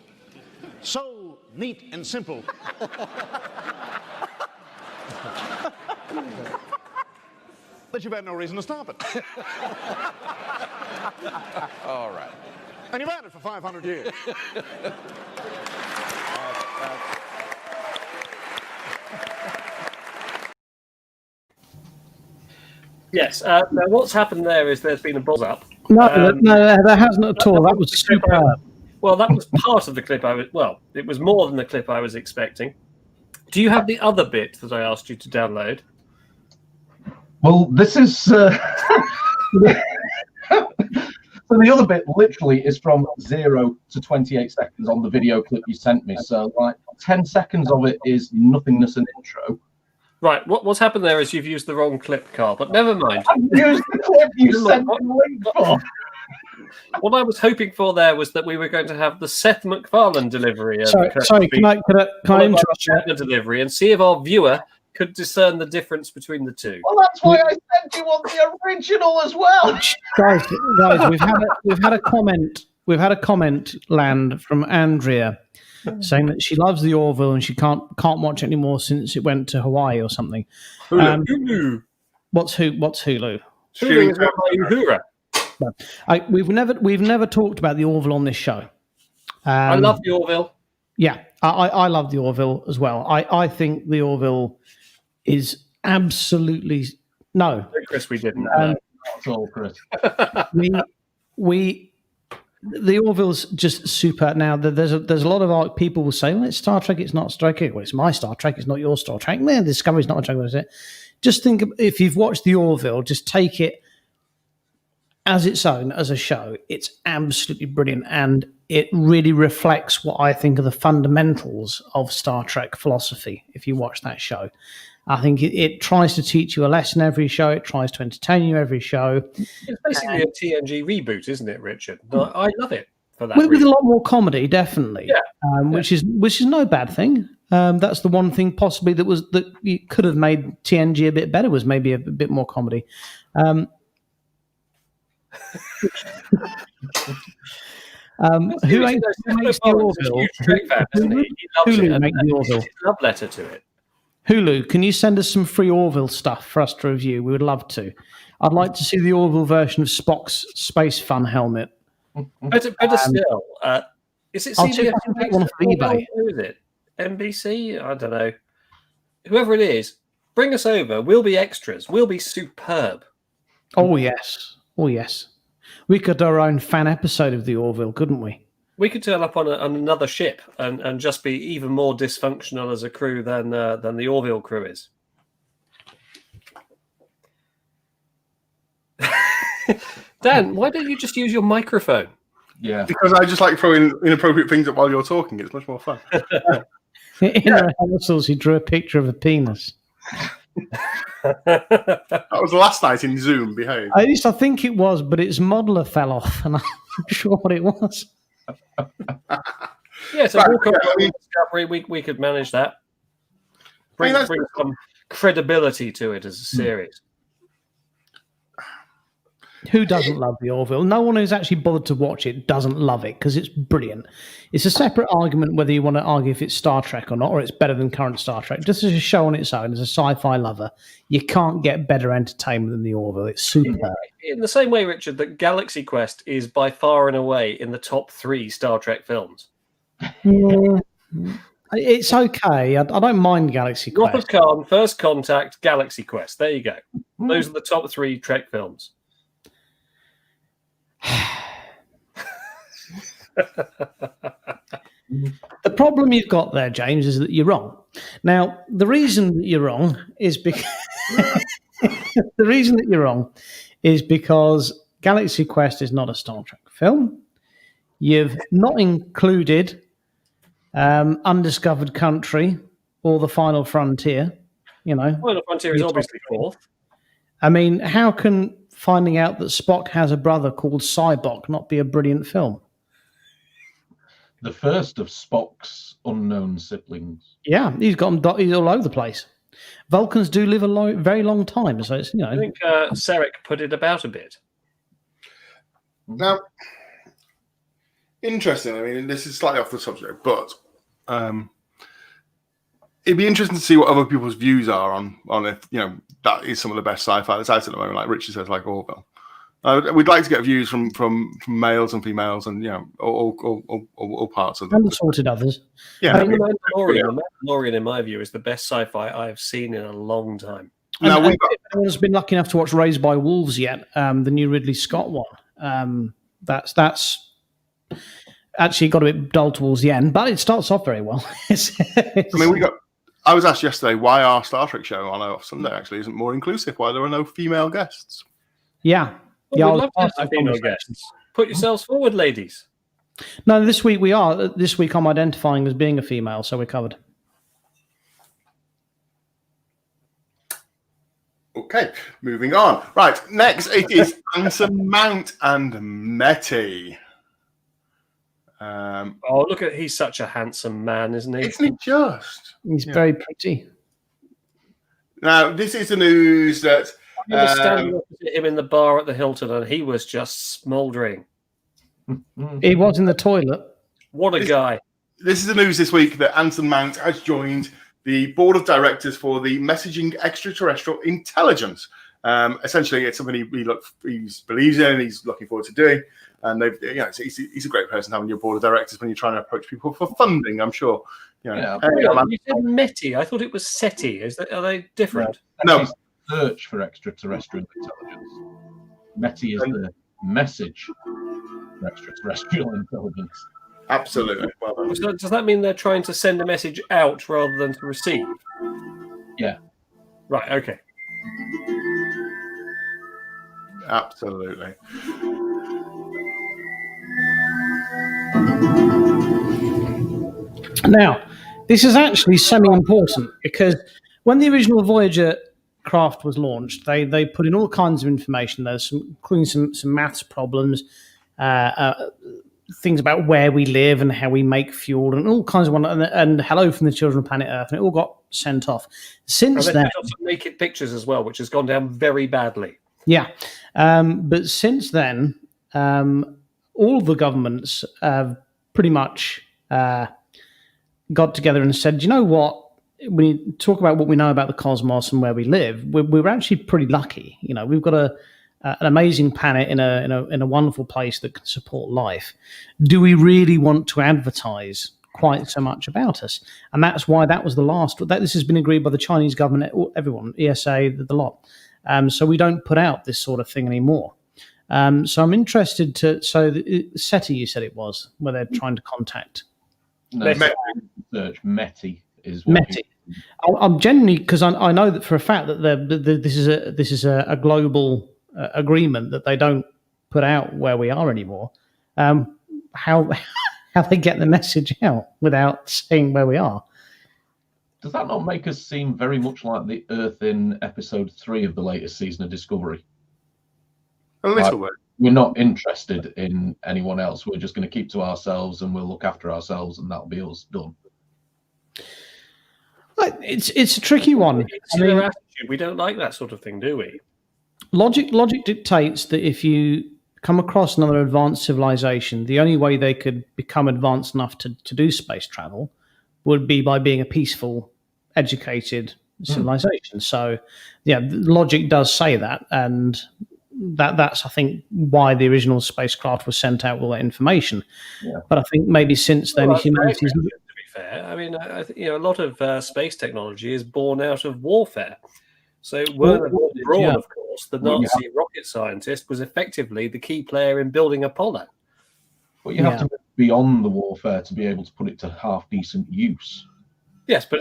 So neat and simple. That you've had no reason to stop it. All right. And you've had it for 500 years. Yes. Now, what's happened there is there's been a buzz up. No, there hasn't at all. That was superb. Well, that was part of the clip. It was more than the clip I was expecting. Do you have the other bit that I asked you to download? Well, this is... So the other bit literally is from 0 to 28 seconds on the video clip you sent me. So like 10 seconds of it is nothingness and intro. Right, what's happened there is you've used the wrong clip, Carl, but never mind. I've used the clip you sent me the link for. What I was hoping for there was that we were going to have the Seth MacFarlane delivery. Sorry, can I interrupt you? Delivery and see if our viewer could discern the difference between the two. Well, that's why I sent you on the original as well. Guys, we've had a comment land from Andrea saying that she loves the Orville and she can't watch it anymore since it went to Hawaii or something. Hulu. What's Hulu? Hulu is Uhura. We've never talked about the Orville on this show. I love the Orville. Yeah, I love the Orville as well. I think the Orville is absolutely no. Chris, we didn't. Not at all, Chris. The Orville's just super. Now there's a lot of people will say, well, it's Star Trek, it's not Star Trek. Well, it's my Star Trek, it's not your Star Trek. Man, Discovery's not a Trek, is it? Just think if you've watched the Orville, just take it as its own, as a show. It's absolutely brilliant, and it really reflects what I think are the fundamentals of Star Trek philosophy. If you watch that show, I think it tries to teach you a lesson every show. It tries to entertain you every show. It's basically a TNG reboot, isn't it, Richard? I love it for that. With a lot more comedy, definitely. Yeah. Which is no bad thing. That's the one thing possibly that you could have made TNG a bit better, was maybe a bit more comedy. Who makes the Orville? Hulu make the Orville. Love letter to it. Hulu, can you send us some free Orville stuff for us to review? We would love to. I'd like to see the Orville version of Spock's Space Fun helmet. Better still, is it I'll see if I CBS? can get one off of eBay. Who is it? NBC? I don't know. Whoever it is, bring us over. We'll be extras. We'll be superb. Oh, yes. We could do our own fan episode of the Orville, couldn't we? We could turn up on another ship and just be even more dysfunctional as a crew than the Orville crew is. Dan, why don't you just use your microphone? Yeah. Because I just like throwing inappropriate things up while you're talking. It's much more fun. In our households, he drew a picture of a penis. That was last night in Zoom. Behave. At least I think it was, but its modeler fell off, and I'm not sure what it was. Yeah, so Discovery, we could manage that. Bring some credibility to it as a series. Who doesn't love the Orville? No one who's actually bothered to watch it doesn't love it, because it's brilliant. It's a separate argument whether you want to argue if it's Star Trek or not, or it's better than current Star Trek. Just as a show on its own, as a sci-fi lover, you can't get better entertainment than the Orville. It's super. In the same way, Richard, that Galaxy Quest is by far and away in the top 3 Star Trek films. Yeah. It's okay. I don't mind Galaxy Wrath Quest. of Khan, First Contact, Galaxy Quest. There you go. Those are the top 3 Trek films. The problem you've got there, James, is that you're wrong. Now, the reason that you're wrong is because Galaxy Quest is not a Star Trek film. You've not included Undiscovered Country or The Final Frontier. Final Frontier is obviously 4th. I mean, how can finding out that Spock has a brother called Cybok not be a brilliant film? The first of Spock's unknown siblings. Yeah, he's got them. He's all over the place. Vulcans do live a very long time, so it's I think Sarek put it about a bit. Now, interesting. I mean, this is slightly off the subject, but it'd be interesting to see what other people's views are on if that is some of the best sci-fi that's out at the moment. Like Richard says, like Orville. We'd like to get views from males and females, and all parts of them. And assorted others. Yeah, The Mandalorian, in my view, is the best sci-fi I have seen in a long time. Now if anyone's been lucky enough to watch Raised by Wolves yet, the new Ridley Scott one, that's actually got a bit dull towards the end, but it starts off very well. I was asked yesterday why our Star Trek show on Off Sunday actually isn't more inclusive. Why there are no female guests? Yeah. We'd love to have some female guests. Put yourselves forward, ladies. No, this week we are. This week I'm identifying as being a female, so we're covered. Okay, moving on. Right, next it is Anson Mount and Metty. Look at he's such a handsome man, isn't he? Isn't he just? He's very pretty. Now, this is the news that I was standing opposite him in the bar at the Hilton, and he was just smouldering. He was in the toilet. What a guy! This is the news this week that Anson Mount has joined the board of directors for the Messaging Extraterrestrial Intelligence. Essentially, it's something he believes in and he's looking forward to doing. And he's a great person having your board of directors when you're trying to approach people for funding, I'm sure. You said METI. I thought it was SETI. Are they different? No. Search for extraterrestrial intelligence. METI is the message for extraterrestrial intelligence. Absolutely. Well done. So does that mean they're trying to send a message out rather than to receive? Yeah. Right, okay. Absolutely. Now, this is actually semi-important because when the original Voyager craft was launched, they put in all kinds of information. There's including some maths problems, things about where we live and how we make fuel, and all kinds of and hello from the children of planet Earth, and it all got sent off. Since then, some naked pictures as well, which has gone down very badly. Yeah, but since then, all the governments have pretty much got together and said, you know what? When you talk about what we know about the cosmos and where we live, we're actually pretty lucky. We've got an amazing planet in a wonderful place that can support life. Do we really want to advertise quite so much about us? And that's why that was the last. This has been agreed by the Chinese government, everyone, ESA, the lot. So we don't put out this sort of thing anymore. So I'm interested to. So SETI, you said it was, where they're trying to contact. No, search METI is what METI. I'm genuinely, because I know that for a fact that this is a global agreement that they don't put out where we are anymore. How they get the message out without saying where we are? Does that not make us seem very much like the Earth in episode 3 of the latest season of Discovery? A little bit. We're not interested in anyone else. We're just going to keep to ourselves and we'll look after ourselves and that'll be us done. It's a tricky one. It's their attitude. We don't like that sort of thing, do we? Logic dictates that if you come across another advanced civilization, the only way they could become advanced enough to do space travel would be by being a peaceful, educated civilization. So, yeah, logic does say that, and that's I think why the original spacecraft was sent out with all that information. Yeah. But I think maybe since then, humanity's. To be fair, I mean, a lot of space technology is born out of warfare. So Werner von Braun, of course, the Nazi rocket scientist, was effectively the key player in building Apollo. But you have to move beyond the warfare to be able to put it to half decent use. Yes, but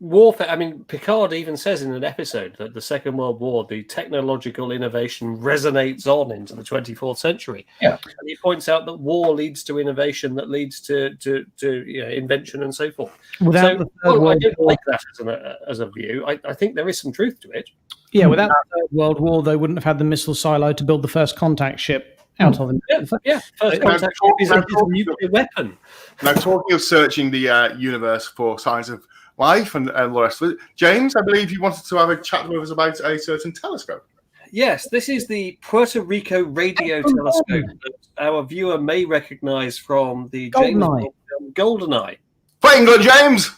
warfare, I mean, Picard even says in an episode that the Second World War, the technological innovation resonates on into the 24th century. Yeah. And he points out that war leads to innovation that leads to invention and so forth. I don't like that as a view. I think there is some truth to it. Yeah, without the Third World War, they wouldn't have had the missile silo to build the first contact ship out of them. Yeah, first contact ship is a nuclear weapon. Now, talking of searching the universe for signs of life and the rest of it, James, I believe you wanted to have a chat with us about a certain telescope. Yes, this is the Puerto Rico radio telescope that our viewer may recognise from the James Bond film GoldenEye. For England, James!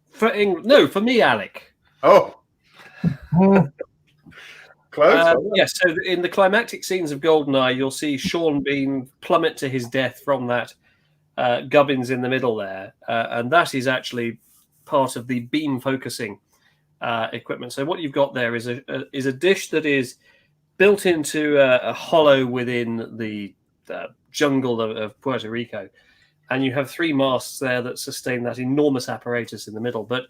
For England? No, for me, Alec. Oh. Close. Yes, so in the climactic scenes of GoldenEye, you'll see Sean Bean plummet to his death from that gubbins in the middle there, and that is actually part of the beam focusing equipment. So what you've got there is a dish that is built into a hollow within the jungle of Puerto Rico, and you have three masts there that sustain that enormous apparatus in the middle. But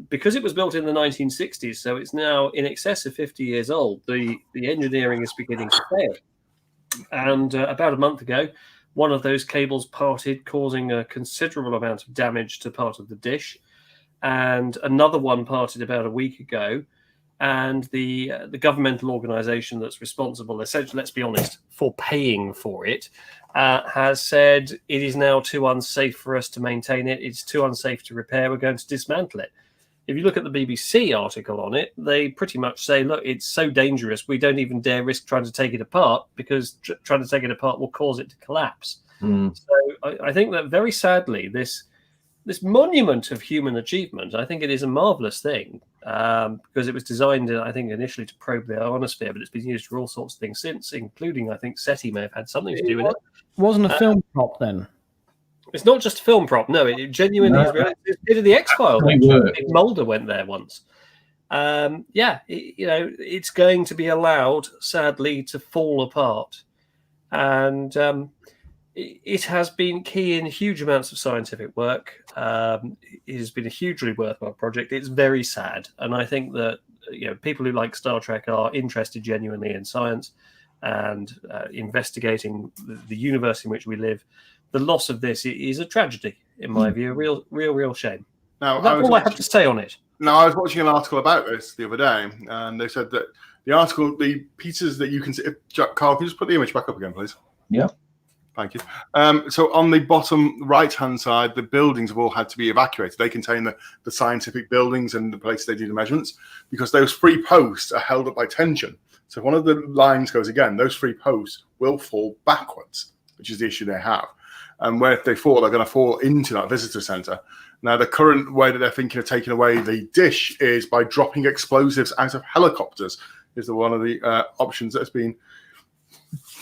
because it was built in the 1960s, so it's now in excess of 50 years old, the engineering is beginning to fail. And about a month ago, one of those cables parted, causing a considerable amount of damage to part of the dish. And another one parted about a week ago. And the governmental organization that's responsible, essentially, let's be honest, for paying for it, has said it is now too unsafe for us to maintain it. It's too unsafe to repair. We're going to dismantle it. If you look at the BBC article on it, they pretty much say, look, it's so dangerous, we don't even dare risk trying to take it apart because trying to take it apart will cause it to collapse. So I think that very sadly, this monument of human achievement, I think it is a marvelous thing because it was designed, I think, initially to probe the ionosphere, but it's been used for all sorts of things since, including, I think, SETI may have had something to do with it. It wasn't a film prop then. It's not just a film prop. No, it genuinely is. It's a bit of the X-Files. Mulder went there once. It's going to be allowed, sadly, to fall apart. And it has been key in huge amounts of scientific work. It has been a hugely worthwhile project. It's very sad. And I think that people who like Star Trek are interested genuinely in science and investigating the universe in which we live. The loss of this is a tragedy, in my view, a real shame. Now, that's all I have to say on it. Now, I was watching an article about this the other day, and they said that the pieces that you can see. Carl, can you just put the image back up again, please? Yeah. Thank you. So on the bottom right-hand side, the buildings have all had to be evacuated. They contain the scientific buildings and the places they do the measurements, because those three posts are held up by tension. So if one of the lines goes again, those three posts will fall backwards, which is the issue they have. And where if they fall, they're going to fall into that visitor centre. Now, the current way that they're thinking of taking away the dish is by dropping explosives out of helicopters, is one of the options that's been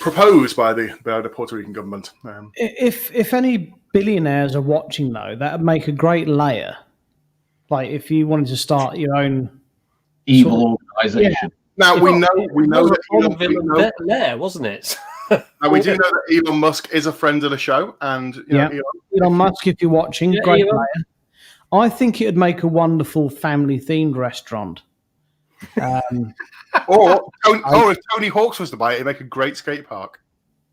proposed by the Puerto Rican government. If any billionaires are watching, though, that would make a great layer. Like if you wanted to start your own evil organization. Yeah. Now we know that layer, wasn't it? Now we do know that Elon Musk is a friend of the show, and Elon Musk, if you're watching, great layer. I think it would make a wonderful family-themed restaurant. Or if Tony Hawk's was to buy it, it'd make a great skate park.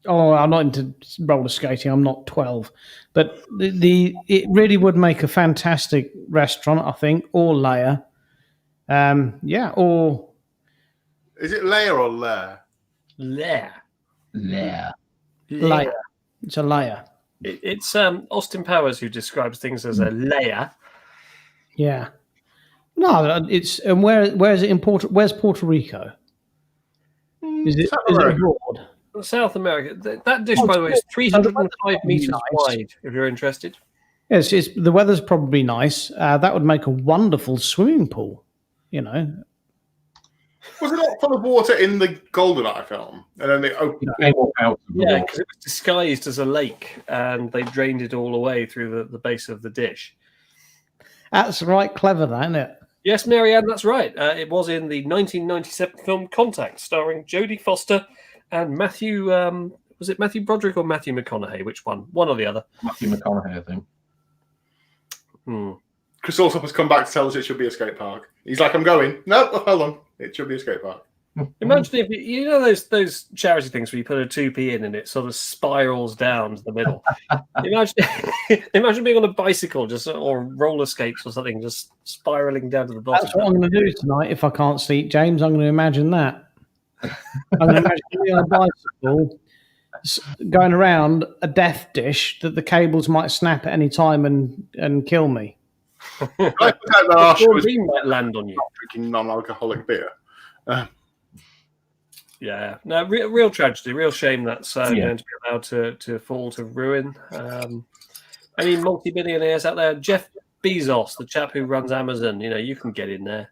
Oh, I'm not into roller skating. I'm not 12, but it really would make a fantastic restaurant, I think, or layer. Or is it layer or lair? Layer. Layer. It's a layer. It's Austin Powers who describes things as a layer. Yeah. No, it's and where is it in Puerto? Where's Puerto Rico? Is it abroad? South America. That dish, by the way, is 305 meters wide. If you're interested. Yes, the weather's probably nice. That would make a wonderful swimming pool. Was it not full of water in the GoldenEye film? And then they opened It came up out of the Yeah, water. because it was disguised as a lake, and they drained it all away through the base of the dish. That's right, clever, that, isn't it? Yes, Marianne, that's right. It was in the 1997 film Contact, starring Jodie Foster and Matthew. Was it Matthew Broderick or Matthew McConaughey? Which one? One or the other? Matthew McConaughey, I think. Chris Allsop has come back to tell us it should be a skate park. He's like, I'm going. No, hold on. It should be a skate park. Imagine if you know those charity things where you put a 2p in and it sort of spirals down to the middle. Imagine being on a bicycle or roller skates or something, just spiraling down to the bottom. That's what I'm going to do tonight if I can't sleep, James. I'm going to imagine that. I'm going to imagine me on a bicycle going around a death dish that the cables might snap at any time and kill me. I put out that our show is might land on you. drinking non-alcoholic beer. Yeah, no, real tragedy, real shame that's going to be allowed to fall to ruin. Any multi-billionaires out there? Jeff Bezos, the chap who runs Amazon, you can get in there.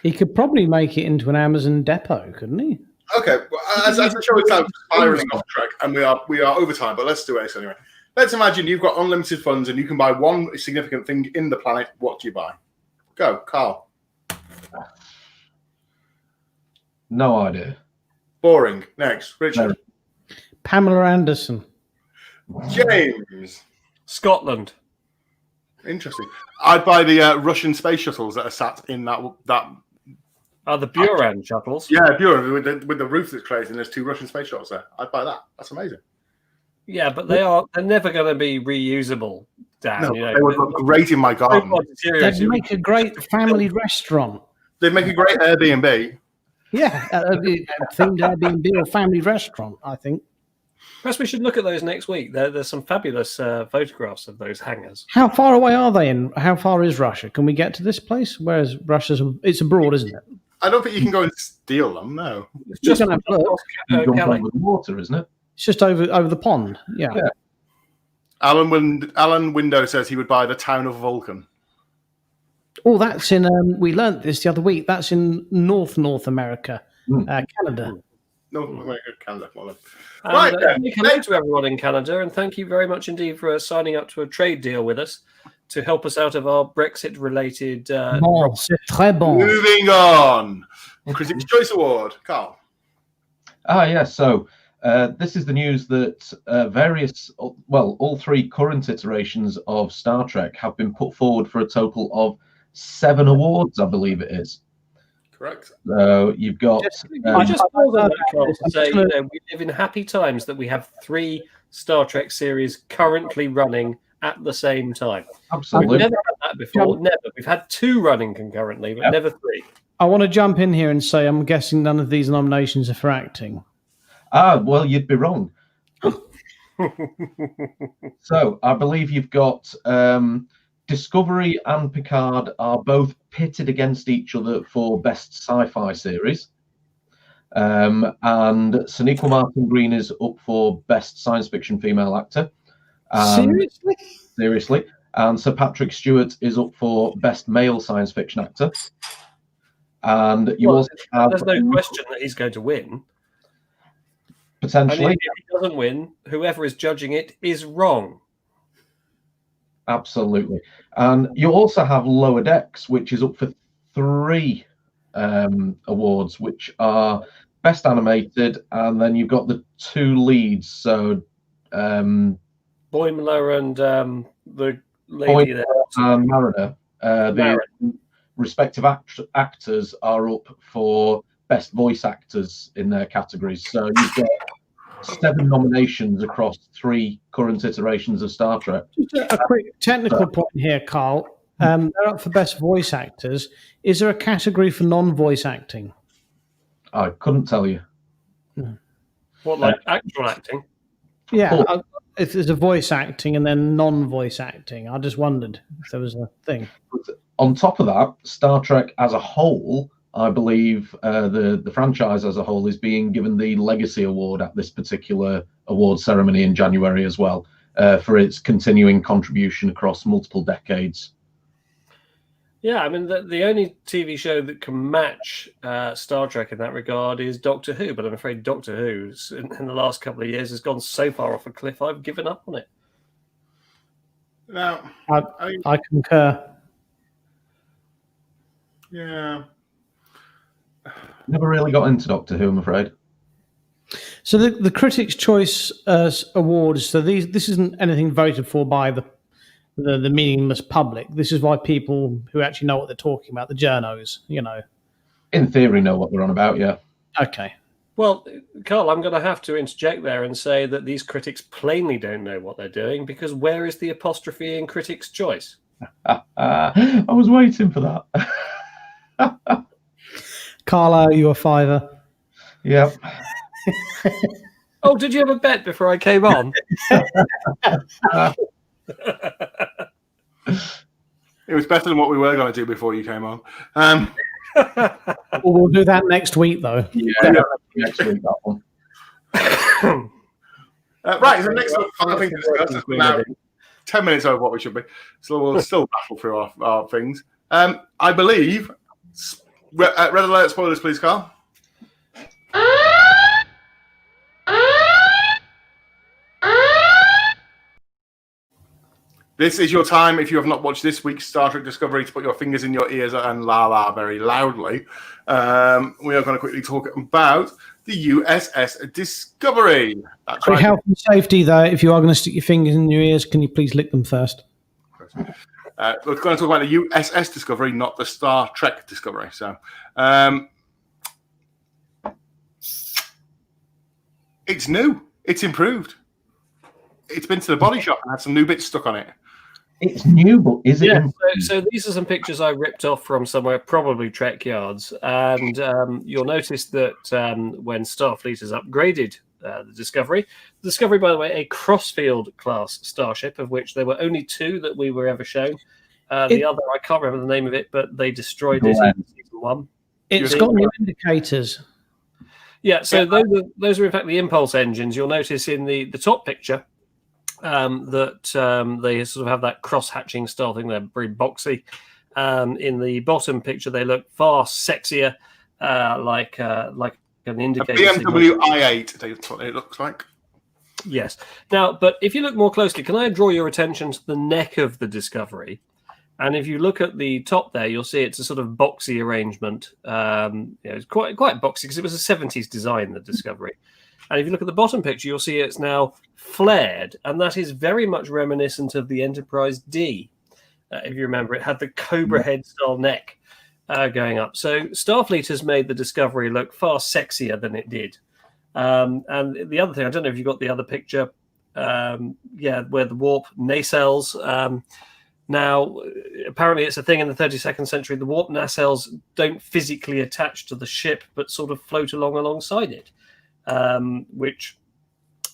He could probably make it into an Amazon depot, couldn't he? Okay, well, as the show is now spiraling off track, and we are over time, but let's do it anyway. Let's imagine you've got unlimited funds and you can buy one significant thing in the planet. What do you buy? Go, Carl. No idea. Boring. Next, Richard. Pamela Anderson. James. Scotland. Interesting. I'd buy the Russian space shuttles that are sat in that. The Buran shuttles. Yeah, Buran with the roof that's crazy, and there's 2 Russian space shuttles there. I'd buy that. That's amazing. Yeah, but they're never going to be reusable, Dan. No, they would look great in my garden. They'd make a great family restaurant. They'd make a great Airbnb. Yeah, themed Airbnb or family restaurant, I think. Perhaps we should look at those next week. There's some fabulous photographs of those hangars. How far away are they? And how far is Russia? Can we get to this place? Whereas it's abroad, isn't it? I don't think you can go and steal them. No, It's just gonna look. Jump over the water, isn't it? It's just over the pond. Yeah. Alan Window says he would buy the town of Vulcan. Oh, that's in. We learnt this the other week. That's in North America, Canada. North America, Canada. Well, Right, hello to everyone in Canada, and thank you very much indeed for signing up to a trade deal with us to help us out of our Brexit-related. Bon, c'est très bon. Moving on. Critics' Choice Award, Carl. Yes. So this is the news that all 3 current iterations of Star Trek have been put forward for a total of 7 awards, I believe it is. Correct. So you've got. I just pause on that, Carl, to say we live in happy times that we have 3 Star Trek series currently running at the same time. Absolutely. We've never had that before. Never. We've had 2 running concurrently, but never 3. I want to jump in here and say I'm guessing none of these nominations are for acting. Well, you'd be wrong. So I believe you've got Discovery and Picard are both pitted against each other for best sci-fi series. And Sonequa Martin Green is up for best science fiction female actor. Seriously. And Sir Patrick Stewart is up for best male science fiction actor. And you also have... There's no question that he's going to win. Potentially. And if he doesn't win, whoever is judging it is wrong. Absolutely. And you also have Lower Decks, which is up for 3 awards, which are best animated, and then you've got the 2 leads. So Boimler and the lady there. And Mariner. The respective actors are up for best voice actors in their categories. So you've got 7 nominations across 3 current iterations of Star Trek. Just a quick technical point here, Carl. They're up for best voice actors. Is there a category for non-voice acting? I couldn't tell you. What, like actual acting? Yeah, if there's a voice acting and then non-voice acting. I just wondered if there was a thing. On top of that, Star Trek as a whole, I believe the franchise as a whole is being given the Legacy Award at this particular award ceremony in January as well, for its continuing contribution across multiple decades. Yeah, I mean, the only TV show that can match Star Trek in that regard is Doctor Who, but I'm afraid Doctor Who in the last couple of years has gone so far off a cliff, I've given up on it. Now, I concur. Yeah. Never really got into Doctor Who, I'm afraid. So the Critics' Choice Awards. So this isn't anything voted for by the meaningless public. This is by people who actually know what they're talking about, the journos, In theory, know what they're on about, yeah. Okay. Well, Carl, I'm going to have to interject there and say that these critics plainly don't know what they're doing, because where is the apostrophe in Critics' Choice? I was waiting for that. Carlo, you a fiver. Yep. Oh, did you have a bet before I came on? It was better than what we were going to do before you came on. Well, we'll do that next week, though. Yeah. Next week, that one. Right, so next up, I think it's now 10 minutes over what we should be. So we'll still battle through our things. I believe, red alert spoilers, please, Carl. This is your time, if you have not watched this week's Star Trek Discovery, to put your fingers in your ears and la very loudly. We are going to quickly talk about the USS Discovery. That's For right. health and safety, though, if you are going to stick your fingers in your ears, can you please lick them first? We're going to talk about the USS Discovery, not the Star Trek Discovery. So, it's new. It's improved. It's been to the body shop and had some new bits stuck on it. It's new, but is it? Yeah, so these are some pictures I ripped off from somewhere, probably Trek Yards. And you'll notice that when Starfleet has upgraded the Discovery, by the way, a Crossfield class starship, of which there were only 2 that we were ever shown. The other, I can't remember the name of it, but they destroyed it in season 1. It's got new indicators. Yeah, so those are in fact the impulse engines. You'll notice in the top picture that they sort of have that cross-hatching style thing. They're very boxy. In the bottom picture, they look far sexier, like an indicator. A BMW i8, that's what it looks like. Yes. Now, but if you look more closely, can I draw your attention to the neck of the Discovery? And if you look at the top there, you'll see it's a sort of boxy arrangement. It's quite boxy because it was a 70s design, the Discovery. And if you look at the bottom picture, you'll see it's now flared, and that is very much reminiscent of the Enterprise D. If you remember, it had the Cobra head style neck going up. So Starfleet has made the Discovery look far sexier than it did. And the other thing, I don't know if you got the other picture, where the warp nacelles. Now, apparently it's a thing in the 32nd century. The warp nacelles don't physically attach to the ship, but sort of float alongside it, which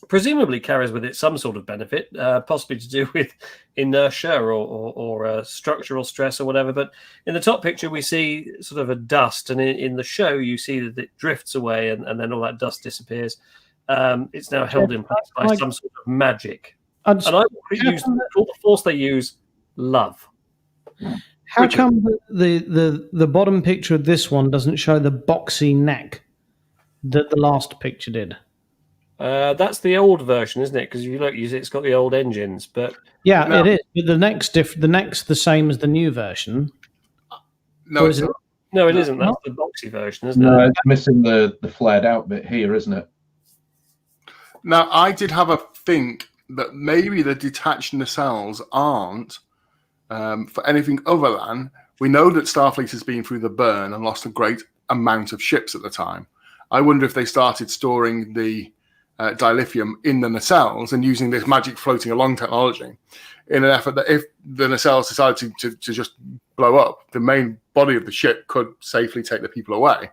presumably carries with it some sort of benefit, possibly to do with inertia or structural stress or whatever. But in the top picture, we see sort of a dust, and in the show, you see that it drifts away, and then all that dust disappears. It's now held in place by some sort of magic. And I use all the force they use. Love. How come the bottom picture of this one doesn't show the boxy neck that the last picture did? That's the old version, isn't it? Because if you look, it's got the old engines. But yeah, it is. But the neck's the same as the new version. No, it's not. No, it isn't. That's the boxy version, isn't it? No, it's missing the flared out bit here, isn't it? Now, I did have a think that maybe the detached nacelles aren't for anything other than, we know that Starfleet has been through the burn and lost a great amount of ships at the time. I wonder if they started storing the dilithium in the nacelles and using this magic floating along technology in an effort that if the nacelles decided to just blow up, the main body of the ship could safely take the people away.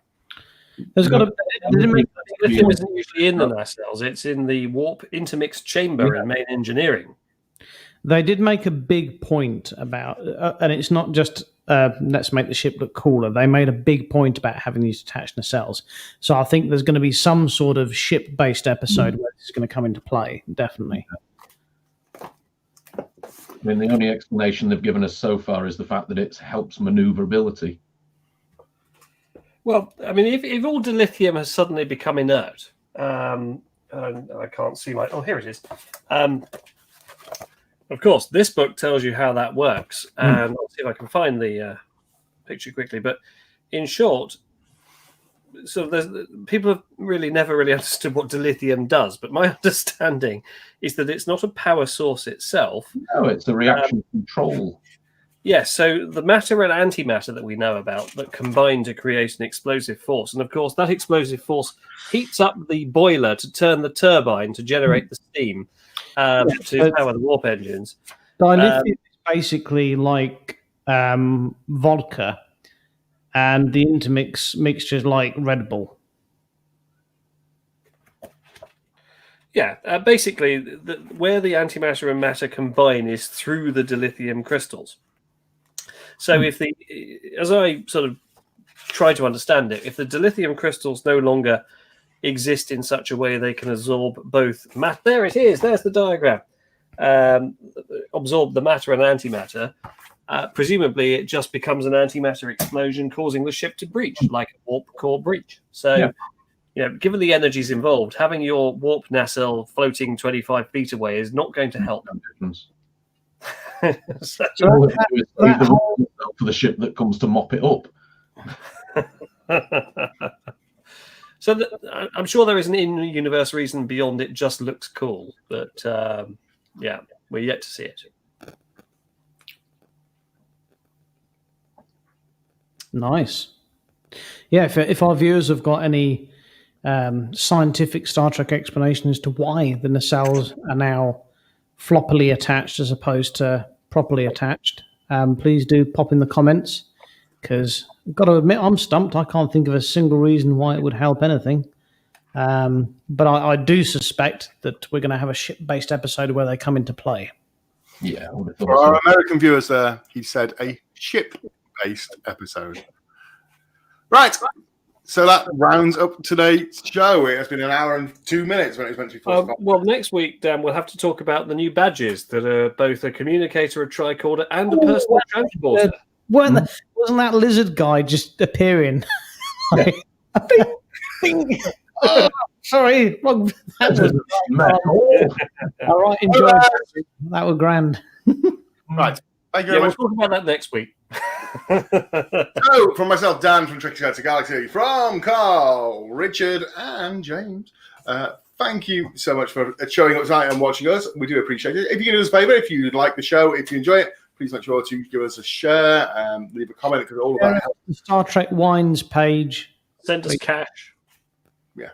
There's got to lithium isn't usually in the nacelles. It's in the warp intermixed chamber in main engineering. They did make a big point about, and it's not just let's make the ship look cooler. They made a big point about having these attached nacelles. So I think there's going to be some sort of ship-based episode where this is going to come into play, definitely. I mean, the only explanation they've given us so far is the fact that it helps maneuverability. Well, I mean, if all dilithium has suddenly become inert, and I can't see my... Oh, here it is. Of course, this book tells you how that works, and I'll see if I can find the picture quickly. But in short, so people have never really understood what dilithium does. But my understanding is that it's not a power source itself. No, it's a reaction control. Yes, so the matter and antimatter that we know about that combine to create an explosive force. And of course, that explosive force heats up the boiler to turn the turbine to generate the steam to power the warp engines. Dilithium is basically like vodka, and the intermix mixtures like Red Bull. Yeah, basically, where the antimatter and matter combine is through the dilithium crystals. So as I sort of try to understand it, if the dilithium crystals no longer exist in such a way they can absorb both there it is, there's the diagram, absorb the matter and antimatter, presumably it just becomes an antimatter explosion causing the ship to breach, like a warp core breach. So, given the energies involved, having your warp nacelle floating 25 feet away is not going to help. So all it do is leave the for the ship that comes to mop it up. So I'm sure there is an in-universe reason beyond it just looks cool, but we're yet to see it. Nice. Yeah, if our viewers have got any scientific Star Trek explanation as to why the nacelles are now floppily attached as opposed to properly attached, please do pop in the comments, because I've got to admit I'm stumped. I can't think of a single reason why it would help anything. But I do suspect that we're going to have a ship-based episode where they come into play. Yeah. For our American viewers there, he said a ship-based episode. Right. So that rounds up today's show. It has been an hour and 2 minutes when it was meant to be 45. Well, next week, Dan, we'll have to talk about the new badges that are both a communicator, a tricorder, and a personal transporter. Wasn't that lizard guy just appearing? Bing. Oh, sorry. Wrong. All right, enjoy. That was grand. Right. Thank you very much. We'll talk about that next week. So, from myself, Dan from Tricky Side to Galaxy, from Carl, Richard, and James, thank you so much for showing up tonight and watching us. We do appreciate it. If you can do us a favour, if you like the show, if you enjoy it, please make sure to give us a share and leave a comment, because all about help. The Star Trek Wines page. Send us cash. Yeah.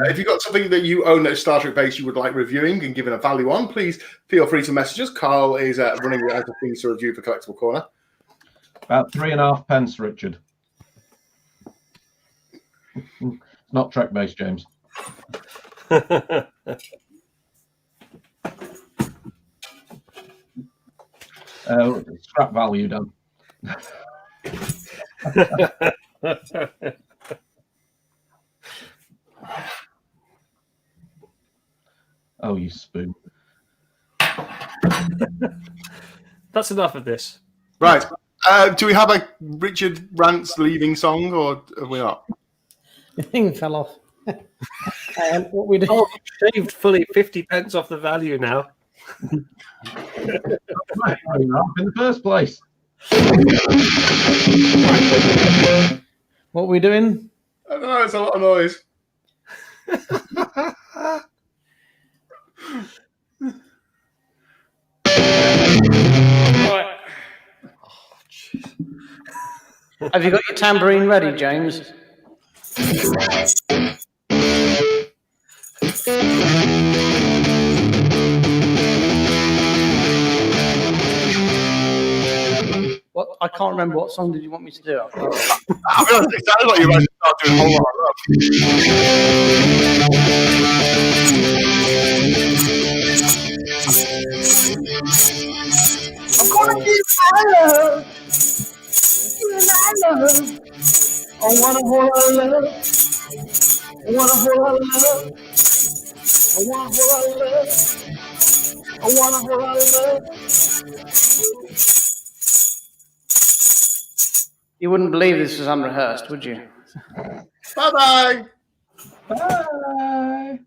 If you've got something that you own that's Star Trek based you would like reviewing and giving a value on, please feel free to message us. Carl is running it as a things to review for Collectible Corner. About 3.5 pence, Richard. Not Trek based, James. Scrap value, Dan. Oh, you spoon. That's enough of this. Right. Do we have a Richard Rant's leaving song, or have we not? The thing fell off. What we do? Oh, you've shaved fully 50 pence off the value now. In the first place. What are we doing? I don't know, it's a lot of noise. Right. Have you got your tambourine ready, James? What? I can't remember. What song did you want me to do? I'll be honest, it sounded like you were going to start doing a whole lot of love. I'm gonna give my love. I want a whole lot of love. I want a whole lot of love. I want a whole lot of love. I want a whole lot of love. You wouldn't believe this was unrehearsed, would you? Bye-bye. Bye.